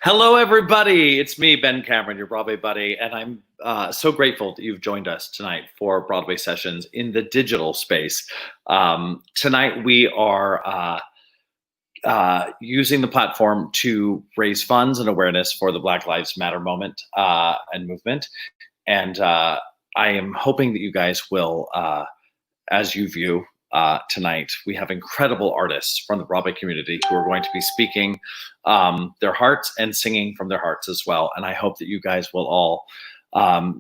Hello, everybody. It's me, Ben Cameron, your Broadway buddy, and I'm so grateful that you've joined us tonight for Broadway Sessions in the digital space. Tonight, we are using the platform to raise funds and awareness for the Black Lives Matter moment and movement. And I am hoping that you guys will, as you view tonight, we have incredible artists from the Broadway community who are going to be speaking their hearts and singing from their hearts as well. And I hope that you guys will all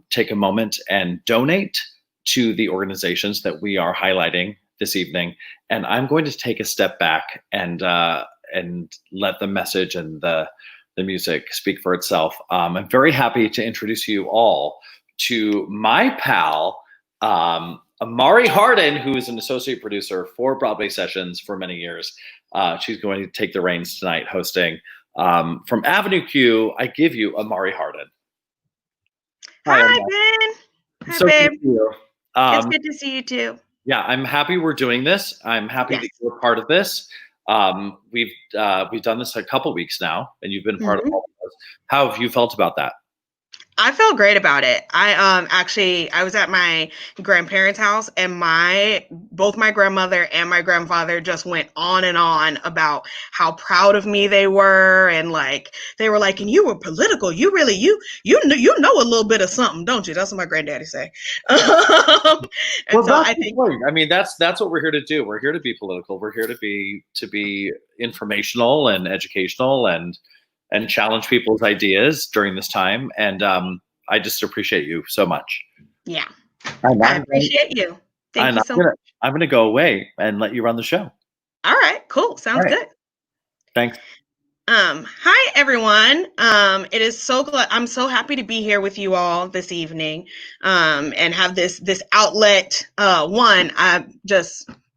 take a moment and donate to the organizations that we are highlighting this evening. And I'm going to take a step back and let the message and the music speak for itself. I'm very happy to introduce you all to my pal, Amari Hardin, who is an associate producer for Broadway Sessions for many years. She's going to take the reins tonight hosting. From Avenue Q, I give you Amari Hardin. Hi, Ben. Hi, so babe. Good to see you. It's good to see you too. Yeah, I'm happy we're doing this. I'm happy that you're part of this. We've done this a couple weeks now, and you've been part of all of this. How have you felt about that? I felt great about it. I was at my grandparents' house, and both my grandmother and my grandfather just went on and on about how proud of me they were, and they were like, "And you were political. You really you know a little bit of something, don't you?" That's what my granddaddy say. I think, I mean, that's what we're here to do. We're here to be political. We're here to be informational and educational and challenge people's ideas during this time. And I just appreciate you so much. Yeah, I appreciate you. Thank you so much. I'm going to go away and let you run the show. All right, cool. Sounds good. Thanks. Hi, everyone. It is I'm so happy to be here with you all this evening and have this outlet.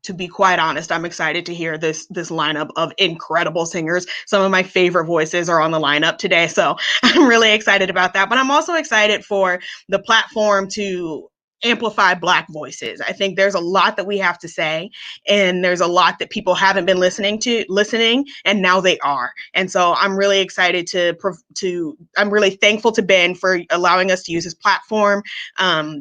To be quite honest, I'm excited to hear this lineup of incredible singers. Some of my favorite voices are on the lineup today, so I'm really excited about that. But I'm also excited for the platform to amplify Black voices. I think there's a lot that we have to say, and there's a lot that people haven't been listening, and now they are. And so I'm really excited I'm really thankful to Ben for allowing us to use his platform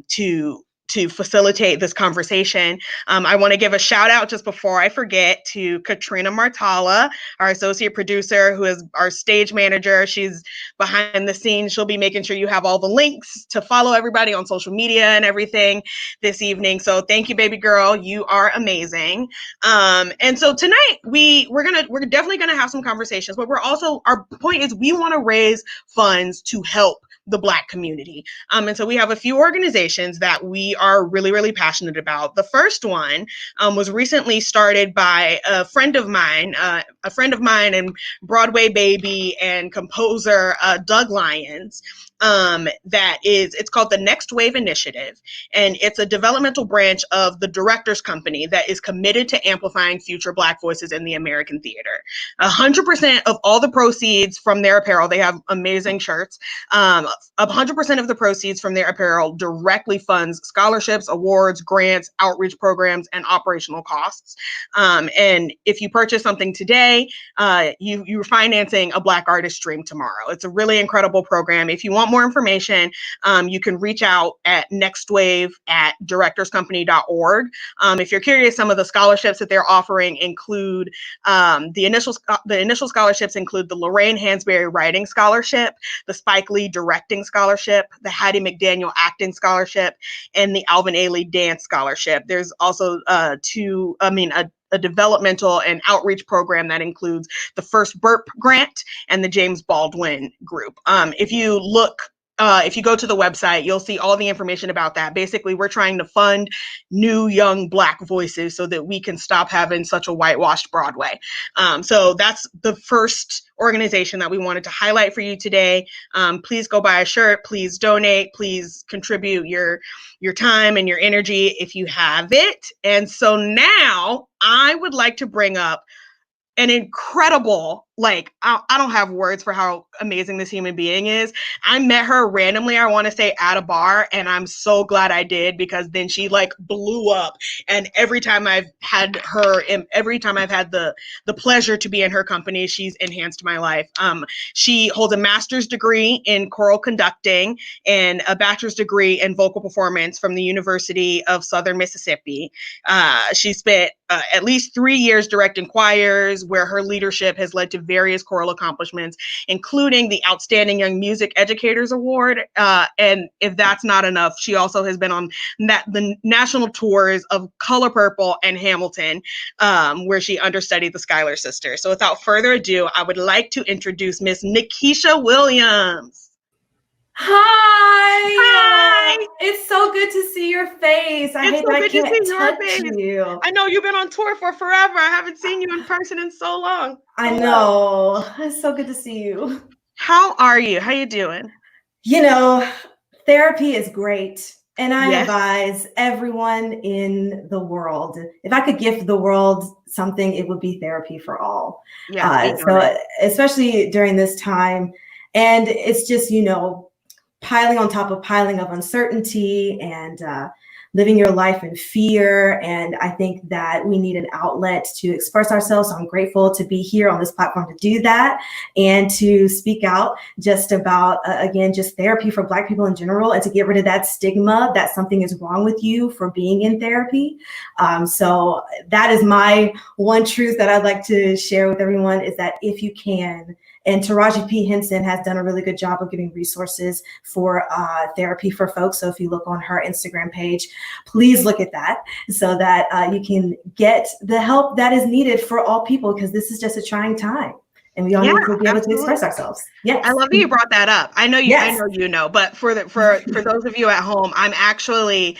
to facilitate this conversation. I want to give a shout out just before I forget to Katrina Martala, our associate producer, who is our stage manager. She's behind the scenes. She'll be making sure you have all the links to follow everybody on social media and everything this evening. So thank you, baby girl. You are amazing. And so tonight we're definitely gonna have some conversations, but our point is we want to raise funds to help the Black community. And so we have a few organizations that we are really, really passionate about. The first one was recently started by a friend of mine and Broadway baby and composer Doug Lyons. It's called the Next Wave Initiative, and it's a developmental branch of the Directors Company that is committed to amplifying future Black voices in the American theater. 100% of all the proceeds from their apparel, they have amazing shirts, 100% of the proceeds from their apparel directly funds scholarships, awards, grants, outreach programs, and operational costs. And if you purchase something today, you're financing a Black artist dream tomorrow. It's a really incredible program. If you want more information, you can reach out at nextwave@directorscompany.org. If you're curious, some of the scholarships that they're offering include the initial scholarships include the Lorraine Hansberry Writing Scholarship, the Spike Lee Directing Scholarship, the Hattie McDaniel Acting Scholarship, and the Alvin Ailey Dance Scholarship. There's also a developmental and outreach program that includes the First Burp Grant and the James Baldwin Group. If you go to the website, you'll see all the information about that. Basically, we're trying to fund new, young Black voices so that we can stop having such a whitewashed Broadway. So that's the first organization that we wanted to highlight for you today. Please go buy a shirt. Please donate. Please contribute your time and your energy if you have it. And so now I would like to bring up an incredible like, I don't have words for how amazing this human being is. I met her randomly, I want to say at a bar, and I'm so glad I did, because then she like blew up. And every time I've had her, and every time I've had the pleasure to be in her company, she's enhanced my life. She holds a master's degree in choral conducting and a bachelor's degree in vocal performance from the University of Southern Mississippi. She spent at least 3 years directing choirs, where her leadership has led to various choral accomplishments, including the Outstanding Young Music Educators Award. And if that's not enough, she also has been on the national tours of Color Purple and Hamilton, where she understudied the Schuyler sisters. So without further ado, I would like to introduce Miss Nikisha Williams. Hi. It's so good to see your face. I hate that I can't touch you. I know you've been on tour for forever. I haven't seen you in person in so long. I know. It's so good to see you. How are you? How you doing? You know, therapy is great. And I advise everyone in the world, if I could gift the world something, it would be therapy for all. So especially during this time. And it's just, you know, piling on top of piling of uncertainty and living your life in fear. And I think that we need an outlet to express ourselves. So I'm grateful to be here on this platform to do that and to speak out just about, again, just therapy for Black people in general, and to get rid of that stigma that something is wrong with you for being in therapy. So that is my one truth that I'd like to share with everyone, is that if you can, and Taraji P. Henson has done a really good job of giving resources for therapy for folks. So if you look on her Instagram page, please look at that so that you can get the help that is needed for all people, because this is just a trying time. And we all need to be able to express ourselves. Yes. I love that you brought that up. I know you. Yes. I know you know. But for those of you at home, I'm actually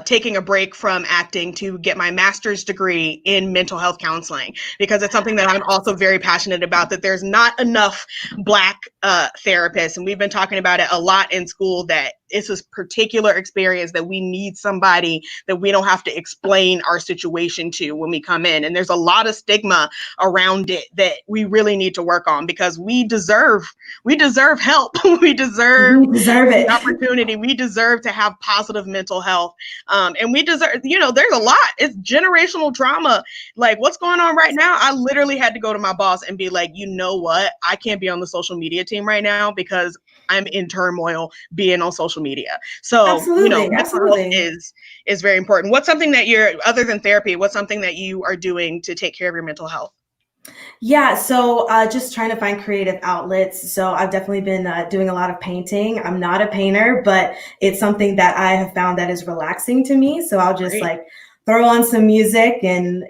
taking a break from acting to get my master's degree in mental health counseling, because it's something that I'm also very passionate about. That there's not enough Black therapists, and we've been talking about it a lot in school. That it's this particular experience that we need somebody that we don't have to explain our situation to when we come in. And there's a lot of stigma around it that we really need to work on, because we deserve help. we deserve it. Opportunity. We deserve to have positive mental health. And we deserve, there's a lot. It's generational trauma. Like what's going on right now. I literally had to go to my boss and be like, you know what? I can't be on the social media team right now because I'm in turmoil being on social media. So, mental health is very important. What's something that other than therapy, what's something that you are doing to take care of your mental health? Yeah, so just trying to find creative outlets. So I've definitely been doing a lot of painting. I'm not a painter, but it's something that I have found that is relaxing to me. So I'll just throw on some music and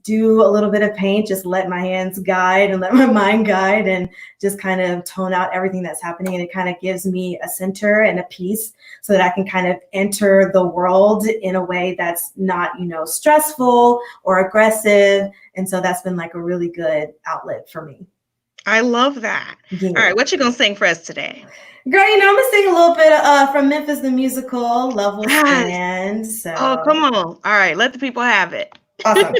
do a little bit of paint, just let my hands guide and let my mind guide, and just kind of tone out everything that's happening. And it kind of gives me a center and a peace so that I can kind of enter the world in a way that's not, stressful or aggressive. And so that's been like a really good outlet for me. I love that. Yeah. All right, what you gonna sing for us today? Girl, I'm gonna sing a little bit from Memphis the Musical, Love Will Stand. So. Oh, come on. All right, let the people have it. Awesome.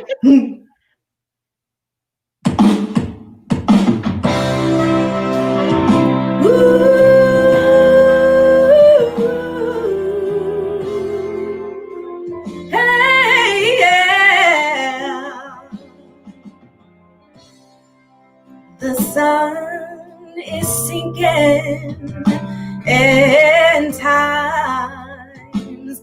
Hey, yeah. The sun is sinking and time's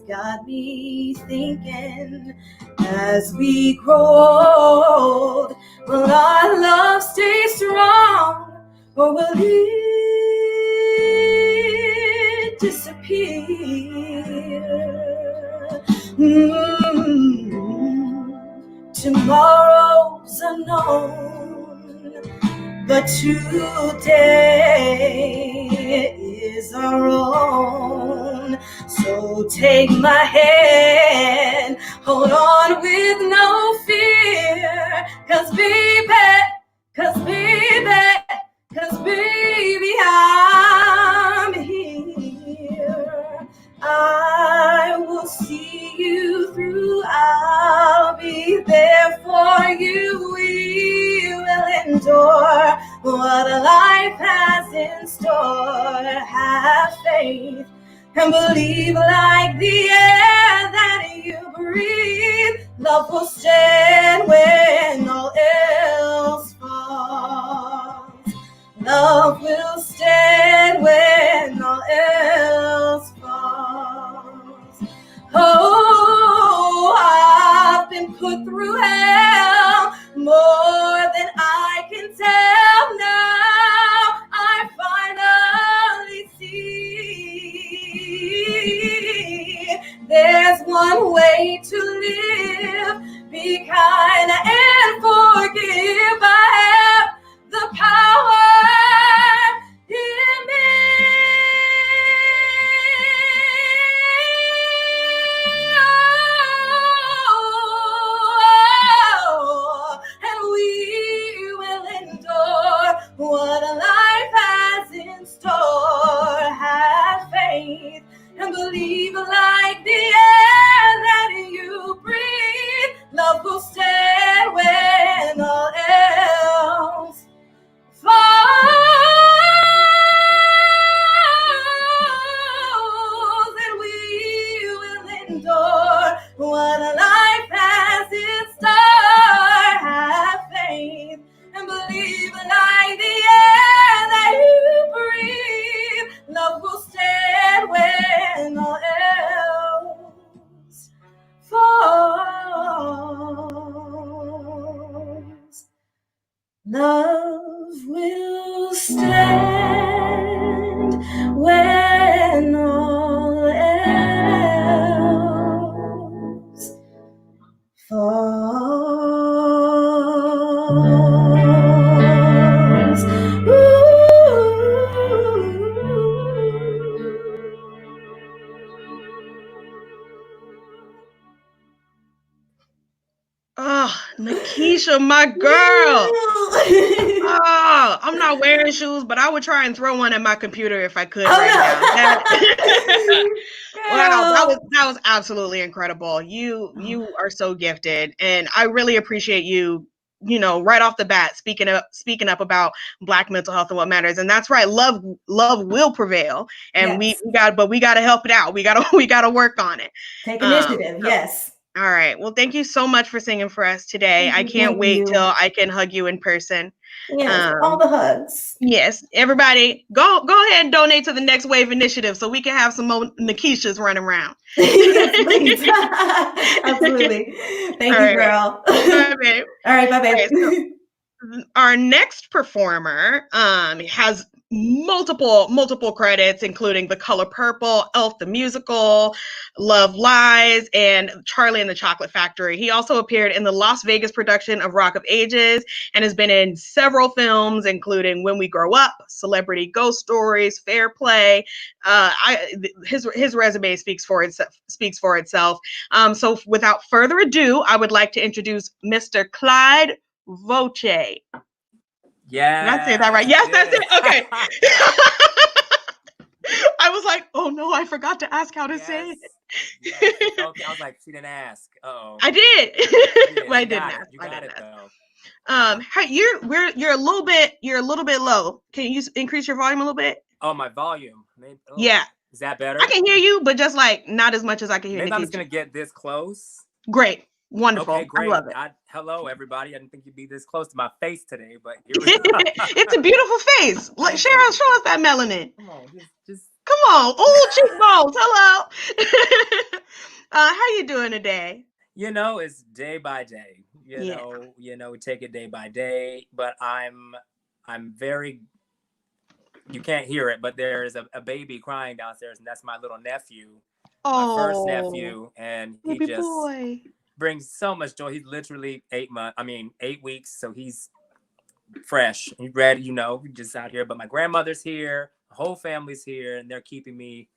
got me thinking, as we grow old, will our love stay strong or will it disappear? Tomorrow's unknown, but today is our own. So take my hand, hold on with no fear, cause baby, I'm here. I will see you through, I'll be there for you, we will endure in store. Have faith and believe like the air that you breathe. Love will stand when all else falls. Love will stand when all else falls. Oh, I've been put through hell more than I can tell now. I finally see there's one way to live. Be kind and forgive. I have the power in me. Oh, and we will endure what life has in store. Have faith and believe like the air that you breathe. Love will stand when all else falls, and we will endure what life has in store. Have faith and believe like the air that you breathe. Love will stand when all else falls. Love will stand when all else falls. Oh, Nikisha, my girl. Oh, I'm not wearing shoes, but I would try and throw one at my computer if I could now. Wow, that was absolutely incredible. You are so gifted, and I really appreciate you. You know, right off the bat, speaking up about Black mental health and what matters, and that's right. Love will prevail, and Yes. we got to help it out. We got to work on it. Take initiative. Yes. All right. Well, thank you so much for singing for us today. I can't wait till I can hug you in person. Yes, all the hugs. Yes, everybody, go ahead and donate to the Next Wave Initiative so we can have some more Nikishas running around. Yes, please. Absolutely. Thank you, girl. Bye, babe. All right, bye, babe. So our next performer has multiple credits, including The Color Purple, Elf the Musical, Love Lies, and Charlie and the Chocolate Factory. He also appeared in the Las Vegas production of Rock of Ages and has been in several films, including When We Grow Up, Celebrity Ghost Stories, Fair Play. His resume speaks for itself. So without further ado, I would like to introduce Mr. Clyde Voce. Yeah. Did I say that right? Yes, that's it. Okay. I was like, oh no, I forgot to ask how to say it. Yes. Okay, I was like, she didn't ask. Uh-oh. I did. Yeah, I didn't ask. You got it though. You're a little bit low. Can you increase your volume a little bit? Oh, my volume. Maybe, Yeah. Is that better? I can hear you, but just like not as much as I can hear. Maybe I'm just gonna get this close. Great. Wonderful. Okay, great. I love it. Hello, everybody. I didn't think you'd be this close to my face today, but here we go. It's a beautiful face. Like, show us that melanin. Come on, just come on. Ooh, cheekbones. Hello. How you doing today? You know, it's day by day. You know, we take it day by day. But I'm very. You can't hear it, but there is a baby crying downstairs, and that's my little nephew, my first nephew, and he just brings so much joy. He's literally 8 weeks, so he's fresh. He's ready, you know, just out here. But my grandmother's here, the whole family's here, and they're keeping me,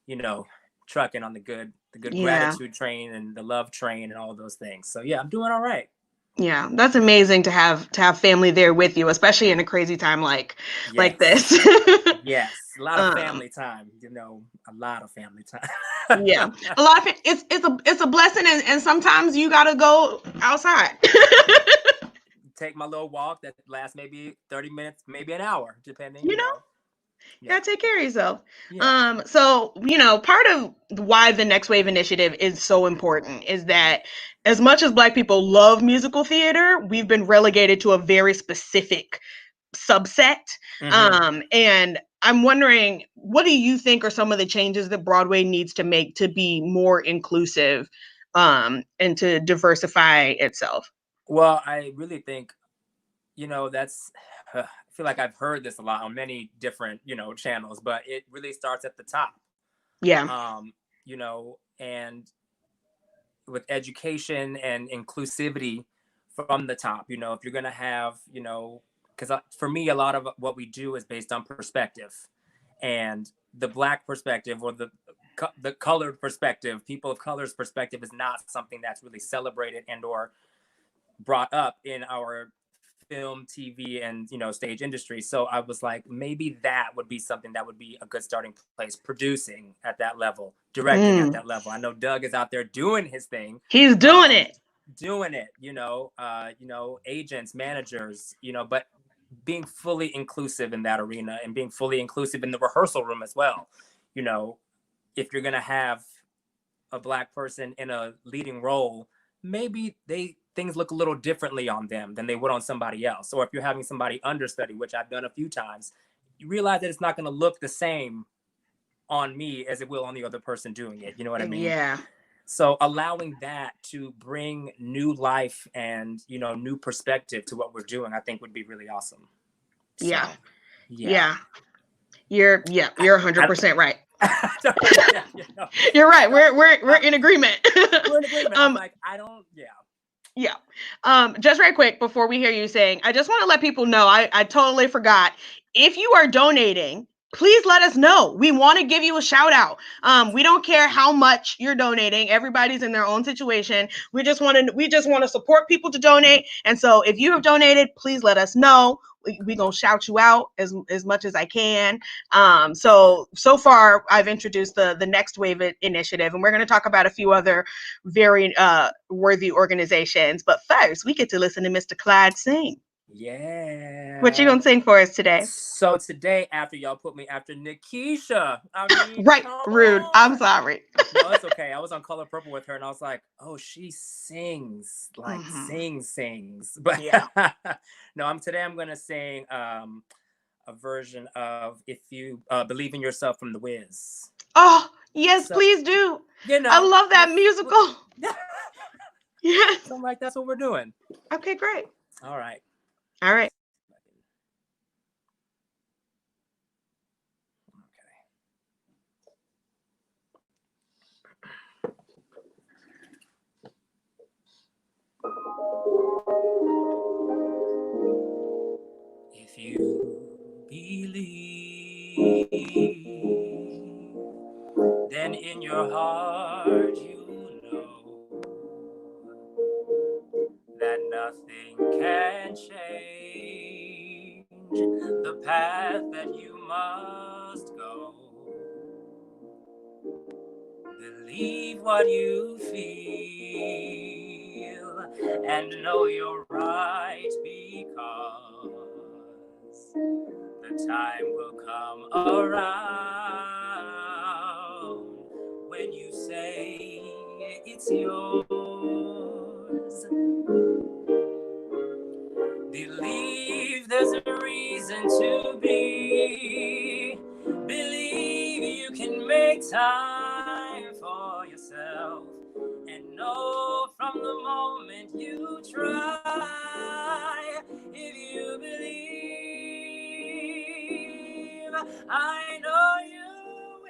you know, trucking on the good gratitude train and the love train and all those things. So yeah, I'm doing all right. Yeah, that's amazing to have family there with you, especially in a crazy time like this. Yes, a lot of family time. You know, a lot of family time. Yeah, a lot of it's a blessing, and sometimes you gotta go outside. take my little walk that lasts maybe 30 minutes, maybe an hour, depending, you know. Yeah. Gotta take care of yourself. Yeah. So, part of why the Next Wave Initiative is so important is that as much as Black people love musical theater, we've been relegated to a very specific subset. And I'm wondering, what do you think are some of the changes that Broadway needs to make to be more inclusive and to diversify itself? Well, I really think, that's, I feel like I've heard this a lot on many different, channels, but it really starts at the top. Yeah. And with education and inclusivity from the top, if you're going to have, because for me, a lot of what we do is based on perspective, and the Black perspective or the colored perspective, people of color's perspective, is not something that's really celebrated and or brought up in our film, TV, and stage industry. So I was like, maybe that would be something that would be a good starting place, producing at that level, directing at that level. I know Doug is out there doing his thing. He's doing it. Agents, managers, but being fully inclusive in that arena and being fully inclusive in the rehearsal room as well. If you're going to have a Black person in a leading role, maybe things look a little differently on them than they would on somebody else. Or if you're having somebody understudy, which I've done a few times, you realize that it's not going to look the same on me as it will on the other person doing it. You know what I mean? Yeah. So allowing that to bring new life and, new perspective to what we're doing, I think would be really awesome. So, yeah. You're 100% right. You're right. We're in agreement. We're in agreement. I'm like, Yeah. Just right quick before we hear you saying, I just want to let people know, I totally forgot. If you are donating, please let us know. We want to give you a shout out. We don't care how much you're donating. Everybody's in their own situation. We just want to support people to donate. And so if you have donated, please let us know. We're going to shout you out as much as I can. So far, I've introduced the Next Wave Initiative, and we're going to talk about a few other very worthy organizations. But first, we get to listen to Mr. Clyde sing. Yeah. What you going to sing for us today? So today, after y'all put me after Nikisha. Right, rude. I'm sorry. No, it's okay. I was on Color Purple with her, and I was like, oh, she sings, like sings. But no, today I'm going to sing a version of If You Believe in Yourself from The Wiz. Oh, yes, please do. I love that musical. Yeah. So I'm like, that's what we're doing. Okay, great. All right. If you believe, then in your heart you know that nothing can change the path that you must go. Believe what you feel and know you're right, because the time will come around when you say it's yours. Believe there's a reason to be. Believe you can make time for yourself, and know from the moment you try. If you believe, I know you will.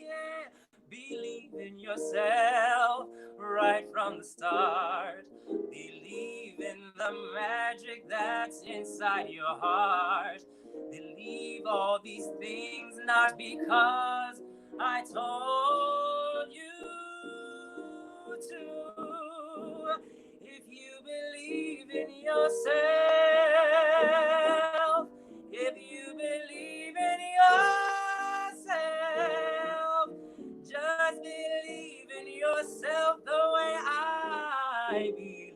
Yeah, believe in yourself right from the start. Believe in the magic that's inside your heart. Believe all these things not because I told you to. If you believe in yourself, if you believe in yourself, just believe in yourself the way I I believe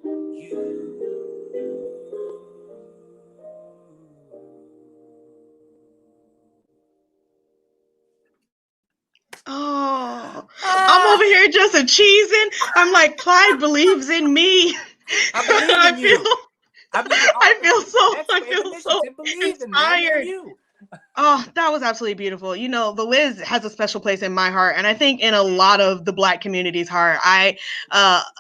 in you. Oh, I'm over here just a cheesing. I'm like, Clyde believes in me. I believe in you. I feel so believe in inspired. you. Oh, that was absolutely beautiful. You know, the Wiz has a special place in my heart, and I think in a lot of the Black community's heart.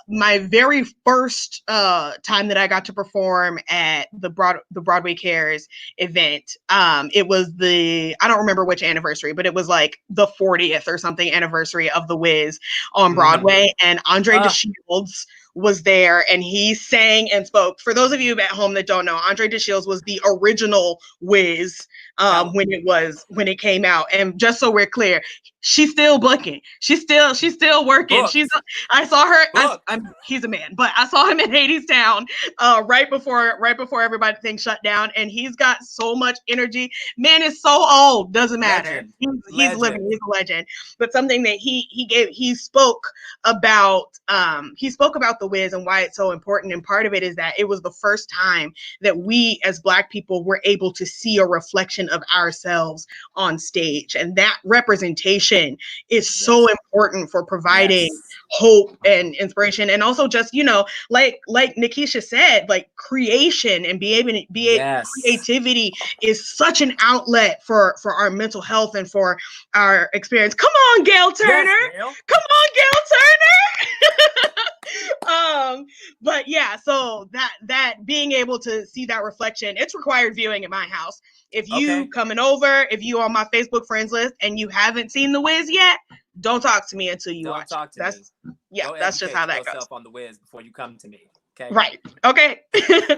My very first time that I got to perform at the Broadway Cares event, it was I don't remember which anniversary, but it was like the 40th or something anniversary of the Wiz on Broadway, and Andre DeShields was there, and he sang and spoke. For those of you at home that don't know, Andre DeShields was the original Wiz when it came out. And just so we're clear, she's still booking. She's still working. Booked. I saw her. He's a man, but I saw him in Hadestown right before everybody things shut down, and he's got so much energy. Man is so old, doesn't matter. He's living. He's a legend. But something that he spoke about the Wiz and why it's so important. And part of it is that it was the first time that we as Black people were able to see a reflection of ourselves on stage. And that representation is so important for providing hope and inspiration. And also just, you know, like Nikisha said, like creation and creativity is such an outlet for our mental health and for our experience. Come on, Gail Turner. Yes, come on, Gail Turner. But yeah, so that being able to see that reflection, it's required viewing at my house. If you coming over, if you on my Facebook friends list and you haven't seen the Wiz yet, don't talk to me until you watch. That's just how that goes. On the Wiz before you come to me. Okay. Right. Okay.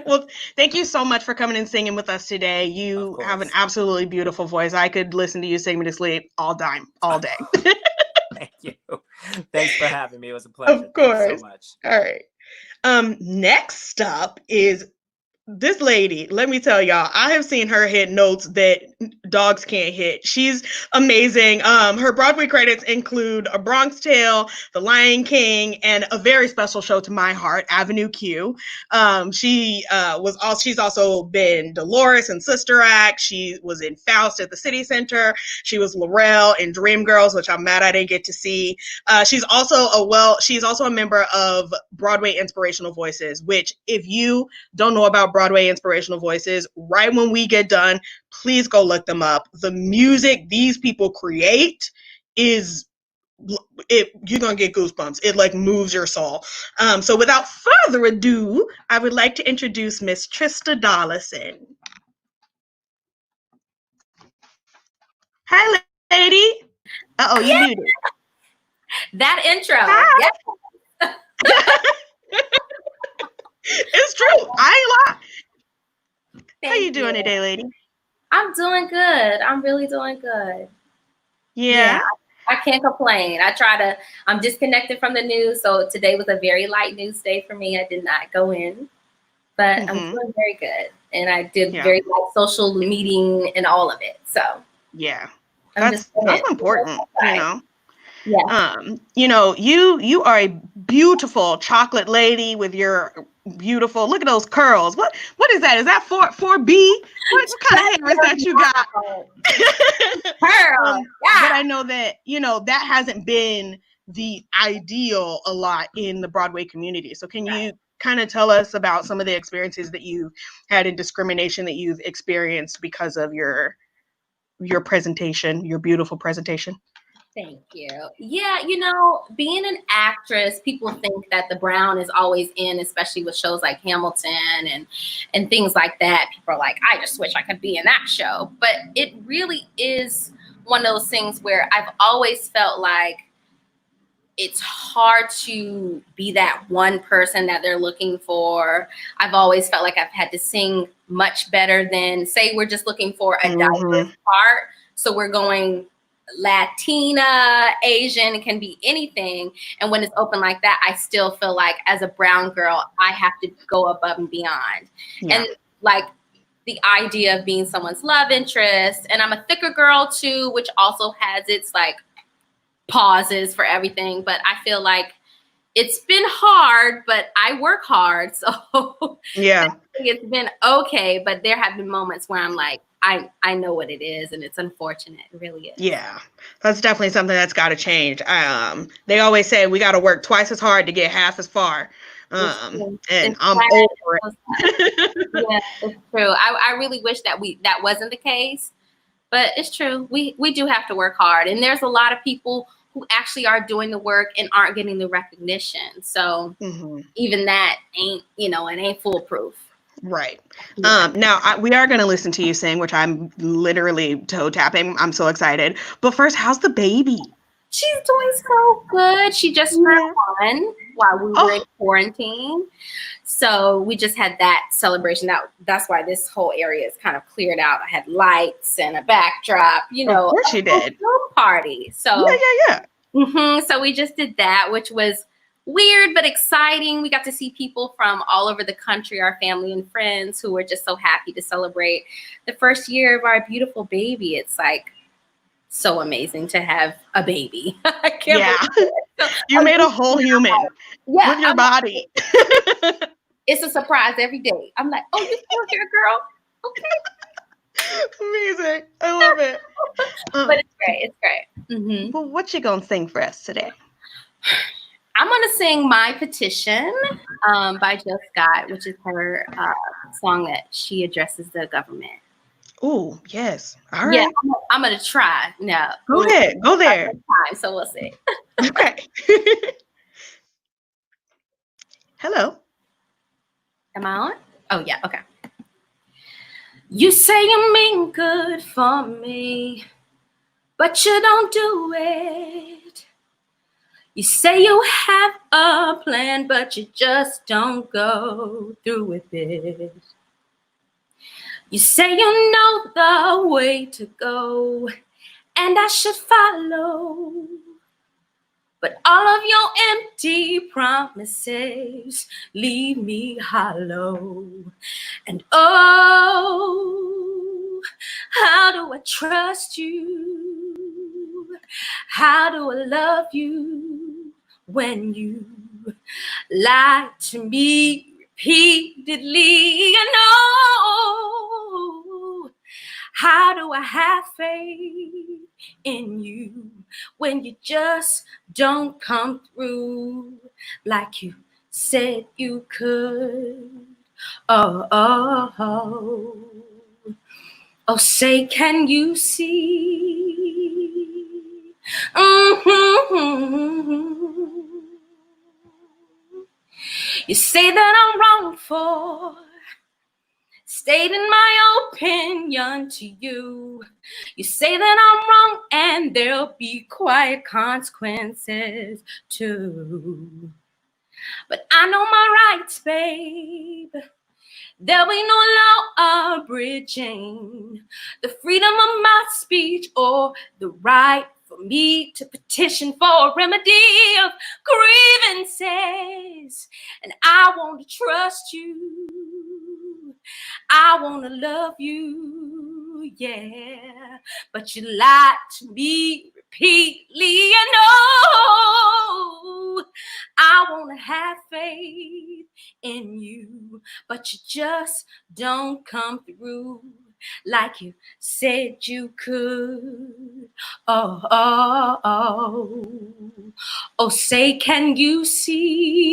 Well, thank you so much for coming and singing with us today. You have an absolutely beautiful voice. I could listen to you sing me to sleep all day. Thank you. Thanks for having me. It was a pleasure. Of course. Thanks so much. All right. Next up is this lady. Let me tell y'all, I have seen her hit notes that dogs can't hit. She's amazing. Her Broadway credits include A Bronx Tale, The Lion King, and a very special show to my heart, Avenue Q. She's also been Dolores in Sister Act. She was in Faust at the City Center. She was Laurel in Dreamgirls, which I'm mad I didn't get to see. She's also a member of Broadway Inspirational Voices, which if you don't know about Broadway Inspirational Voices, right when we get done, please go look them up. The music these people create you're gonna get goosebumps. It like moves your soul. So without further ado, I would like to introduce Miss Trista Dollison. Hi, lady. You muted. That intro. Hi. Yes. It's true. I ain't lying. How you doing today, lady? I'm doing good. I'm really doing good. Yeah. I can't complain. I'm disconnected from the news. So today was a very light news day for me. I did not go in, but I'm doing very good. And I did very light social meeting and all of it. So yeah, that's important, you know? Yeah. You are a beautiful chocolate lady with your beautiful, look at those curls. What is that? Is that 4B? What kind of hair is that you got? But I know that, that hasn't been the ideal a lot in the Broadway community. So can you kind of tell us about some of the experiences that you've had in discrimination that you've experienced because of your presentation, your beautiful presentation? Thank you. Yeah, being an actress, people think that the brown is always in, especially with shows like Hamilton and things like that. People are like, I just wish I could be in that show. But it really is one of those things where I've always felt like it's hard to be that one person that they're looking for. I've always felt like I've had to sing much better than, say, we're just looking for a diverse part. So we're going Latina, Asian, it can be anything. And when it's open like that, I still feel like as a brown girl, I have to go above and beyond. Yeah. And like the idea of being someone's love interest. And I'm a thicker girl too, which also has its like pauses for everything. But I feel like it's been hard, but I work hard. So yeah, it's been okay. But there have been moments where I'm like, I know what it is, and it's unfortunate. It really is. yeah, that's definitely something that's got to change. They always say we got to work twice as hard to get half as far. And I'm over it. Yeah, it's true. I really wish that that wasn't the case, but it's true. We do have to work hard, and there's a lot of people who actually are doing the work and aren't getting the recognition. So even that ain't, it ain't foolproof. Right. Now we are going to listen to you sing, which I'm literally toe tapping. I'm so excited. But first, how's the baby? She's doing so good. She just turned 1 while we were in quarantine. So we just had that celebration. That's why this whole area is kind of cleared out. I had lights and a backdrop, Of course you did. Party. So yeah. So we just did that, which was weird but exciting. We got to see people from all over the country, our family and friends, who were just so happy to celebrate the first year of our beautiful baby. It's like so amazing to have a baby. I can't believe it. So, you made a whole human with your body. It's a surprise every day. I'm like, oh, you still here, girl? Okay. Amazing. I love it. But it's great. It's great. Well, what you gonna sing for us today? I'm going to sing My Petition by Jill Scott, which is her song that she addresses the government. Oh, yes. All right. Yeah, I'm going to try. Now, go ahead. Go there. So we'll see. Okay. Hello. Am I on? Oh, yeah. Okay. You say you mean good for me, but you don't do it. You say you have a plan, but you just don't go through with it. You say you know the way to go, and I should follow. But all of your empty promises leave me hollow. And oh, how do I trust you? How do I love you when you lie to me repeatedly? I know. How do I have faith in you when you just don't come through like you said you could? Oh, say, can you see? You say that I'm wrong for stating my opinion to you. You say that I'm wrong and there'll be quiet consequences too. But I know my rights, babe. There'll be no law abridging the freedom of my speech or the right for me to petition for a remedy of grievances. And I want to trust you. I want to love you, yeah. But you lied to me repeatedly. I know I want to have faith in you, but you just don't come through like you said you could. Oh, say, can you see?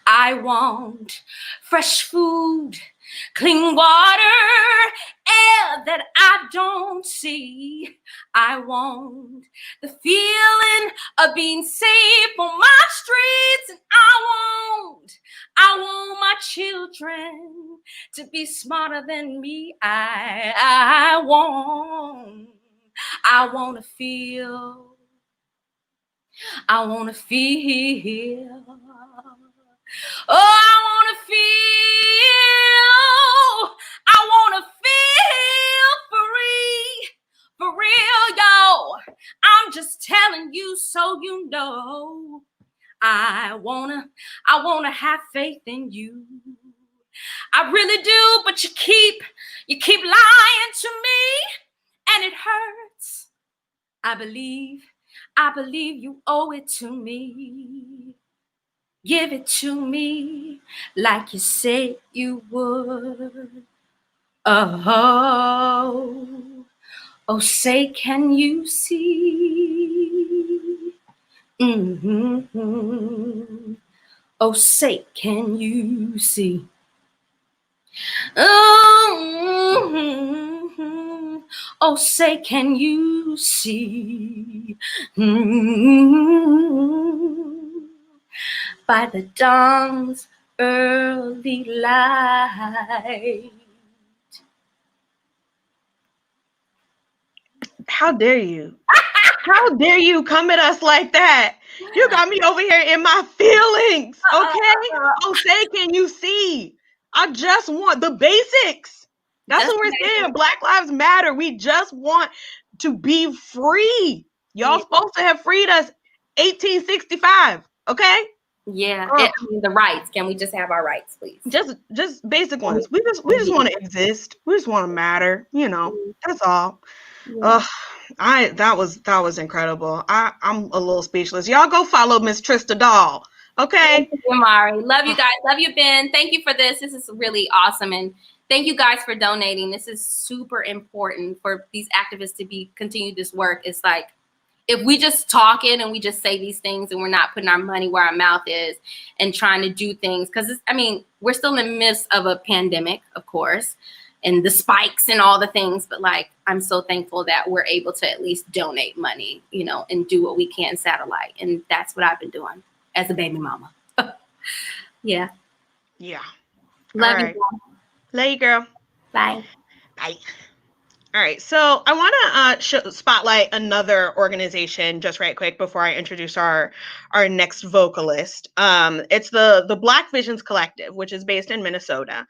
I want fresh food, clean water, air that I don't see. I want the feeling of being safe on my streets, and I want my children to be smarter than me. I want to feel. I want to feel. Oh, I want to feel. I want to feel free. For real, yo. I'm just telling you so you know. I wanna have faith in you. I really do, but you keep lying to me, and it hurts. I believe you owe it to me. Give it to me like you said you would. Oh, oh, say, can you see? Mm-hmm. Oh, say, can you see? Oh, oh, say, can you see? By the dawn's early light. How dare you? How dare you come at us like that? You got me over here in my feelings, okay? Oh, say, can you see? I just want the basics. That's what we're saying. Black Lives Matter. We just want to be free. Y'all supposed to have freed us 1865, okay? Yeah, the rights. Can we just have our rights, please? Just basic ones. We just want to exist. We just want to matter. You know, that's all. Yeah. That was incredible. I'm a little speechless. Y'all go follow Miss Trista Doll. Okay. Thank you, Mari. Love you guys. Love you, Ben. Thank you for this. This is really awesome. And thank you guys for donating. This is super important for these activists to continue this work. It's like, if we just talk it and we just say these things and we're not putting our money where our mouth is and trying to do things, because we're still in the midst of a pandemic, of course, and the spikes and all the things, but like, I'm so thankful that we're able to at least donate money, you know, and do what we can satellite. And that's what I've been doing as a baby mama. Yeah. Love you, girl. Love you, girl. Bye. Bye. All right, so I want to spotlight another organization just right quick before I introduce our next vocalist. It's the Black Visions Collective, which is based in Minnesota.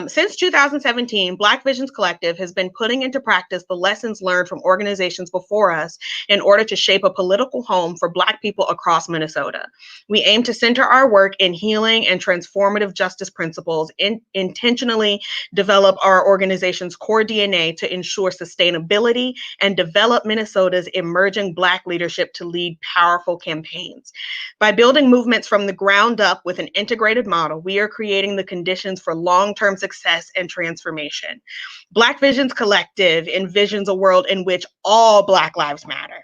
Since 2017, Black Visions Collective has been putting into practice the lessons learned from organizations before us in order to shape a political home for Black people across Minnesota. We aim to center our work in healing and transformative justice principles, intentionally develop our organization's core DNA to ensure sustainability, and develop Minnesota's emerging Black leadership to lead powerful campaigns. By building movements from the ground up with an integrated model, we are creating the conditions for long-term success and transformation. Black Visions Collective envisions a world in which all Black lives matter.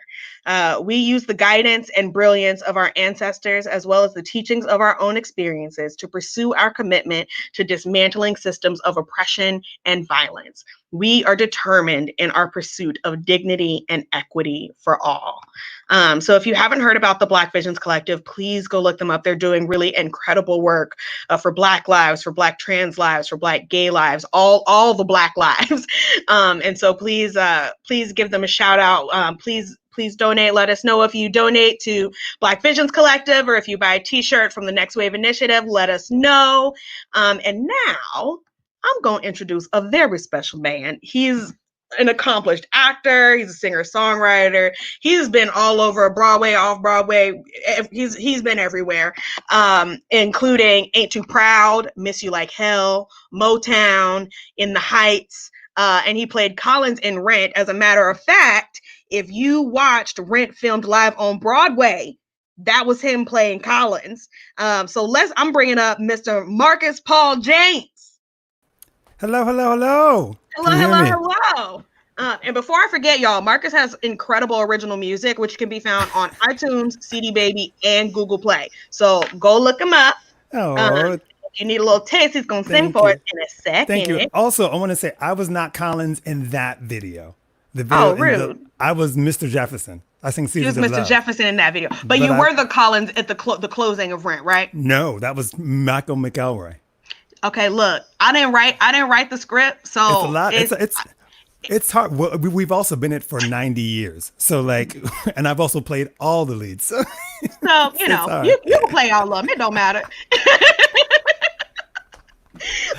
We use the guidance and brilliance of our ancestors, as well as the teachings of our own experiences, to pursue our commitment to dismantling systems of oppression and violence. We are determined in our pursuit of dignity and equity for all. So if you haven't heard about the Black Visions Collective, please go look them up. They're doing really incredible work for Black lives, for Black trans lives, for Black gay lives, all the Black lives. And so please give them a shout out. Please donate. Let us know if you donate to Black Visions Collective or if you buy a t-shirt from the Next Wave Initiative, let us know. And now I'm going to introduce a very special man. He's an accomplished actor. He's a singer-songwriter. He's been all over Broadway, off Broadway. He's been everywhere, including Ain't Too Proud, Miss You Like Hell, Motown, In the Heights, and he played Collins in Rent. As a matter of fact, if you watched Rent filmed live on Broadway, that was him playing Collins. So I'm bringing up Mr. Marcus Paul James. Hello. Hello. And before I forget, y'all, Marcus has incredible original music, which can be found on iTunes, CD Baby, and Google Play. So go look him up. Oh, if you need a little taste, he's going to sing for us in a second. Thank you. Also, I want to say I was not Collins in that video. Rude. I was Mr. Jefferson. I sing Seasons of Love. He was Mr. Jefferson in that video. But you were the Collins at the closing of Rent, right? No, that was Michael McElroy. Okay, look, I didn't write the script, so it's a lot. It's hard. Well, we've also been in it for 90 years, so like, and I've also played all the leads. So you know, you can play all of them. It don't matter.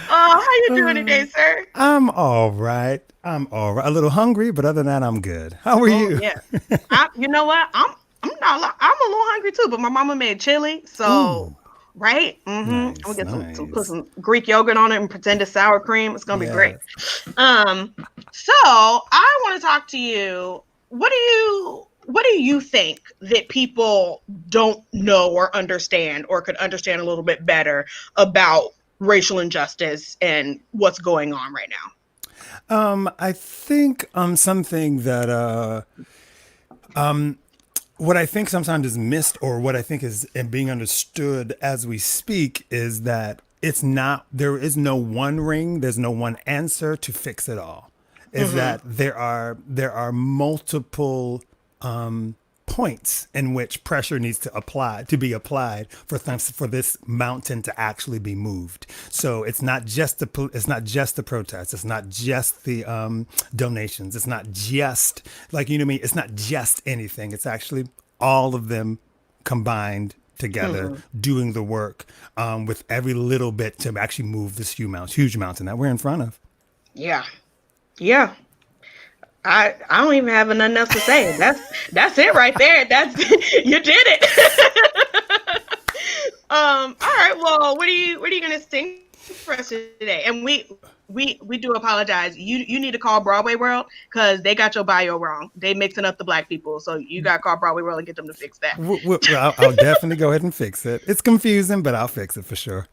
How you doing today, sir? I'm all right. A little hungry, but other than that, I'm good. How are you? Yeah. You know what? I'm a little hungry too, but my mama made chili, so. Ooh. Right? Mm-hmm. Nice, I'm gonna get put some Greek yogurt on it and pretend it's sour cream. It's gonna be great. So I want to talk to you. what do you think that people don't know or understand or could understand a little bit better about racial injustice and what's going on right now? I think something that what I think sometimes is missed, or what I think is being understood as we speak, is that there is no one ring, there's no one answer to fix it all. Is that there are multiple points in which pressure needs to be applied for this mountain to actually be moved. So it's not just the protests, it's not just the donations, it's not just it's not just anything. It's actually all of them combined together, doing the work with every little bit to actually move this huge mountain that we're in front of. Yeah. I don't even have nothing else to say. That's it right there. You did it. All right. Well, what are you gonna sing for us today? And we do apologize. You need to call Broadway World because they got your bio wrong. They mixing up the Black people. So you got to call Broadway World and get them to fix that. Well, I'll definitely go ahead and fix it. It's confusing, but I'll fix it for sure.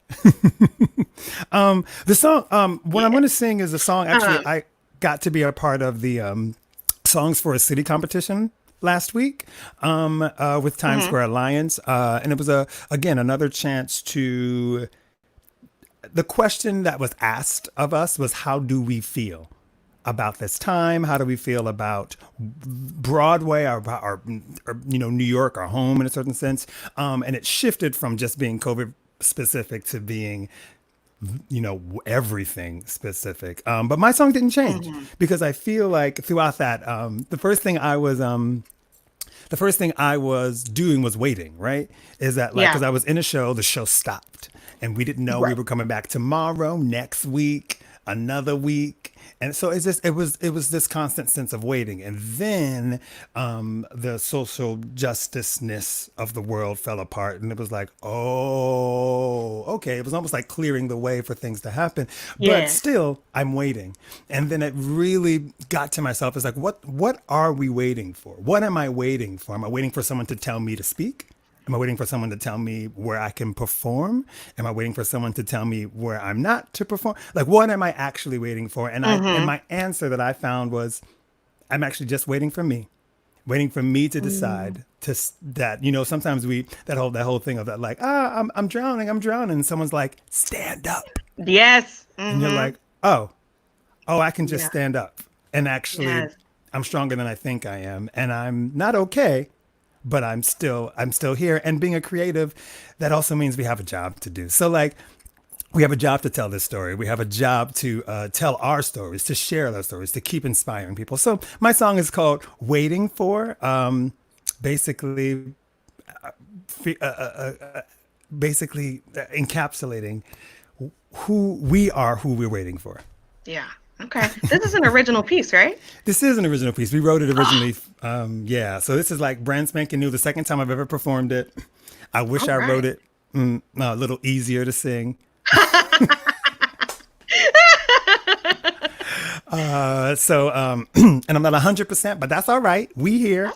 The song, what I'm going to sing is a song. Actually, I got to be a part of the Songs for a City competition last week with Times Square Alliance. And it was, again, another chance to... The question that was asked of us was, how do we feel about this time? How do we feel about Broadway, or New York, our home in a certain sense? And it shifted from just being COVID specific to being everything specific. But my song didn't change because I feel like throughout that, the first thing I was doing was waiting, right? Is that because I was in a show, the show stopped and we didn't know we were coming back tomorrow, next week, another week. And so it was this constant sense of waiting. And then the social justice-ness of the world fell apart. And it was like, oh, okay. It was almost like clearing the way for things to happen. Yeah. But still, I'm waiting. And then it really got to myself. It's like, what are we waiting for? What am I waiting for? Am I waiting for someone to tell me to speak? Am I waiting for someone to tell me where I can perform? Am I waiting for someone to tell me where I'm not to perform? Like, what am I actually waiting for? And and my answer that I found was, I'm actually just waiting for me to decide that, sometimes that whole thing of that, like, I'm drowning. And someone's like, stand up. Yes. And you're like, oh, I can just stand up. And actually, I'm stronger than I think I am. And I'm not okay. But I'm still here. And being a creative, that also means we have a job to do. So we have a job to tell this story. We have a job to tell our stories, to share those stories, to keep inspiring people. So my song is called Waiting For, basically encapsulating who we are, who we're waiting for. Yeah. Okay. This is an original piece, right? This is an original piece. We wrote it originally. So this is like brand spanking new. The second time I've ever performed it. I wish I wrote it a little easier to sing. And I'm not 100%, but that's all right. We here.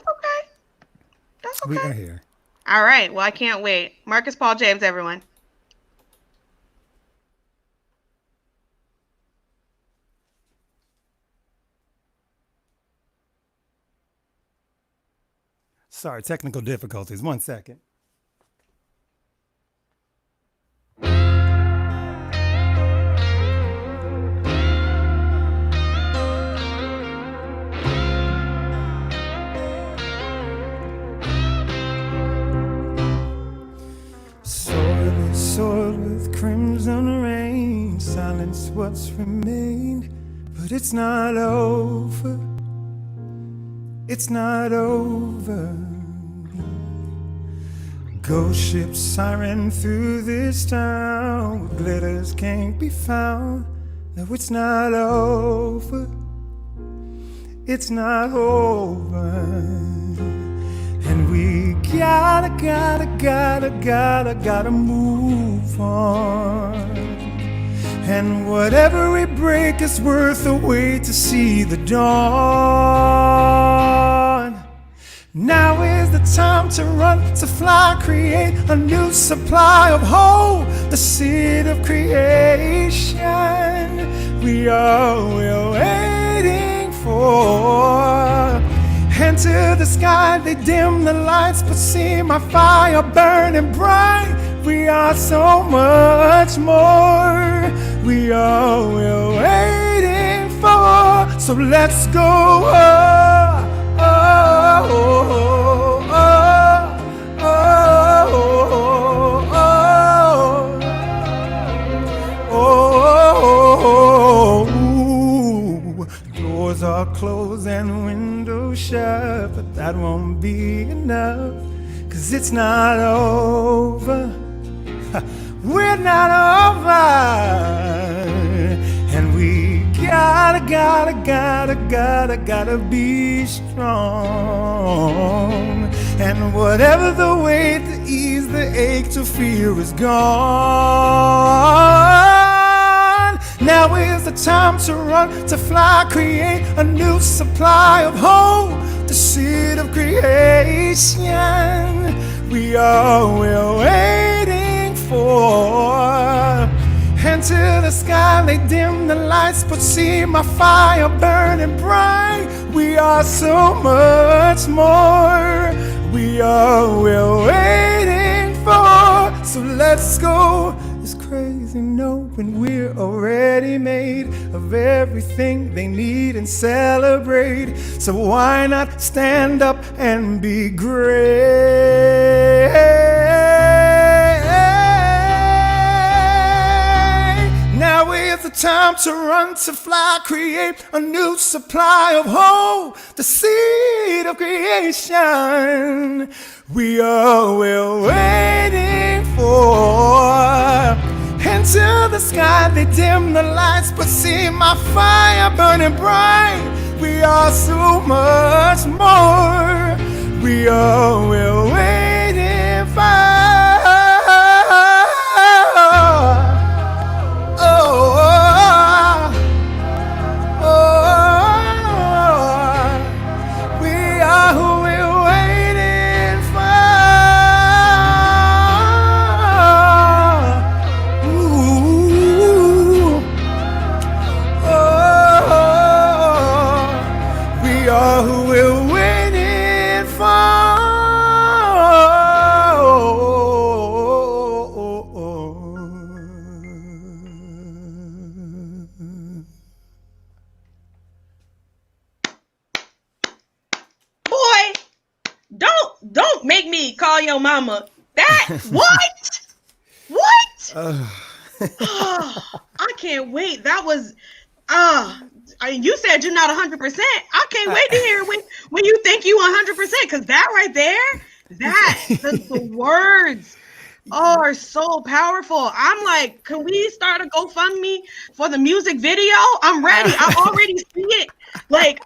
That's okay. We are here. All right. Well, I can't wait. Marcus Paul James, everyone. Sorry, technical difficulties. 1 second. Soil with crimson rain, silence what's remained, but it's not over. It's not over. Ghost ships siren through this town. Glitters can't be found. No, it's not over. It's not over. And we gotta move on. And whatever we break is worth the wait to see the dawn. Now is the time to run, to fly, create a new supply of hope, the seed of creation we are waiting for. Hand to the sky, they dim the lights, but see my fire burning bright. We are so much more, we are waiting for. So let's go. Doors are closed and windows shut, but that won't be enough, 'cause it's not over. We're not over, and we gotta be strong. And whatever the way to ease the ache, to fear is gone. Now is the time to run, to fly, create a new supply of hope, the seed of creation we are waiting for. Hand to the sky, they dim the lights, but see my fire burning bright. We are so much more, we are waiting for. So let's go. It's crazy knowing we're already made of everything they need and celebrate. So why not stand up and be great? Now is the time to run, to fly, create a new supply of hope, the seed of creation we are waiting for. Into the sky, they dim the lights, but see my fire burning bright. We are so much more, we are waiting for. Don't make me call your mama. That what? What? I can't wait. That was you said you're not 100%. I can't wait to hear when you think you 100%, because that right there, the words are so powerful. I'm like, can we start a GoFundMe for the music video? I'm ready. I already see it. Like,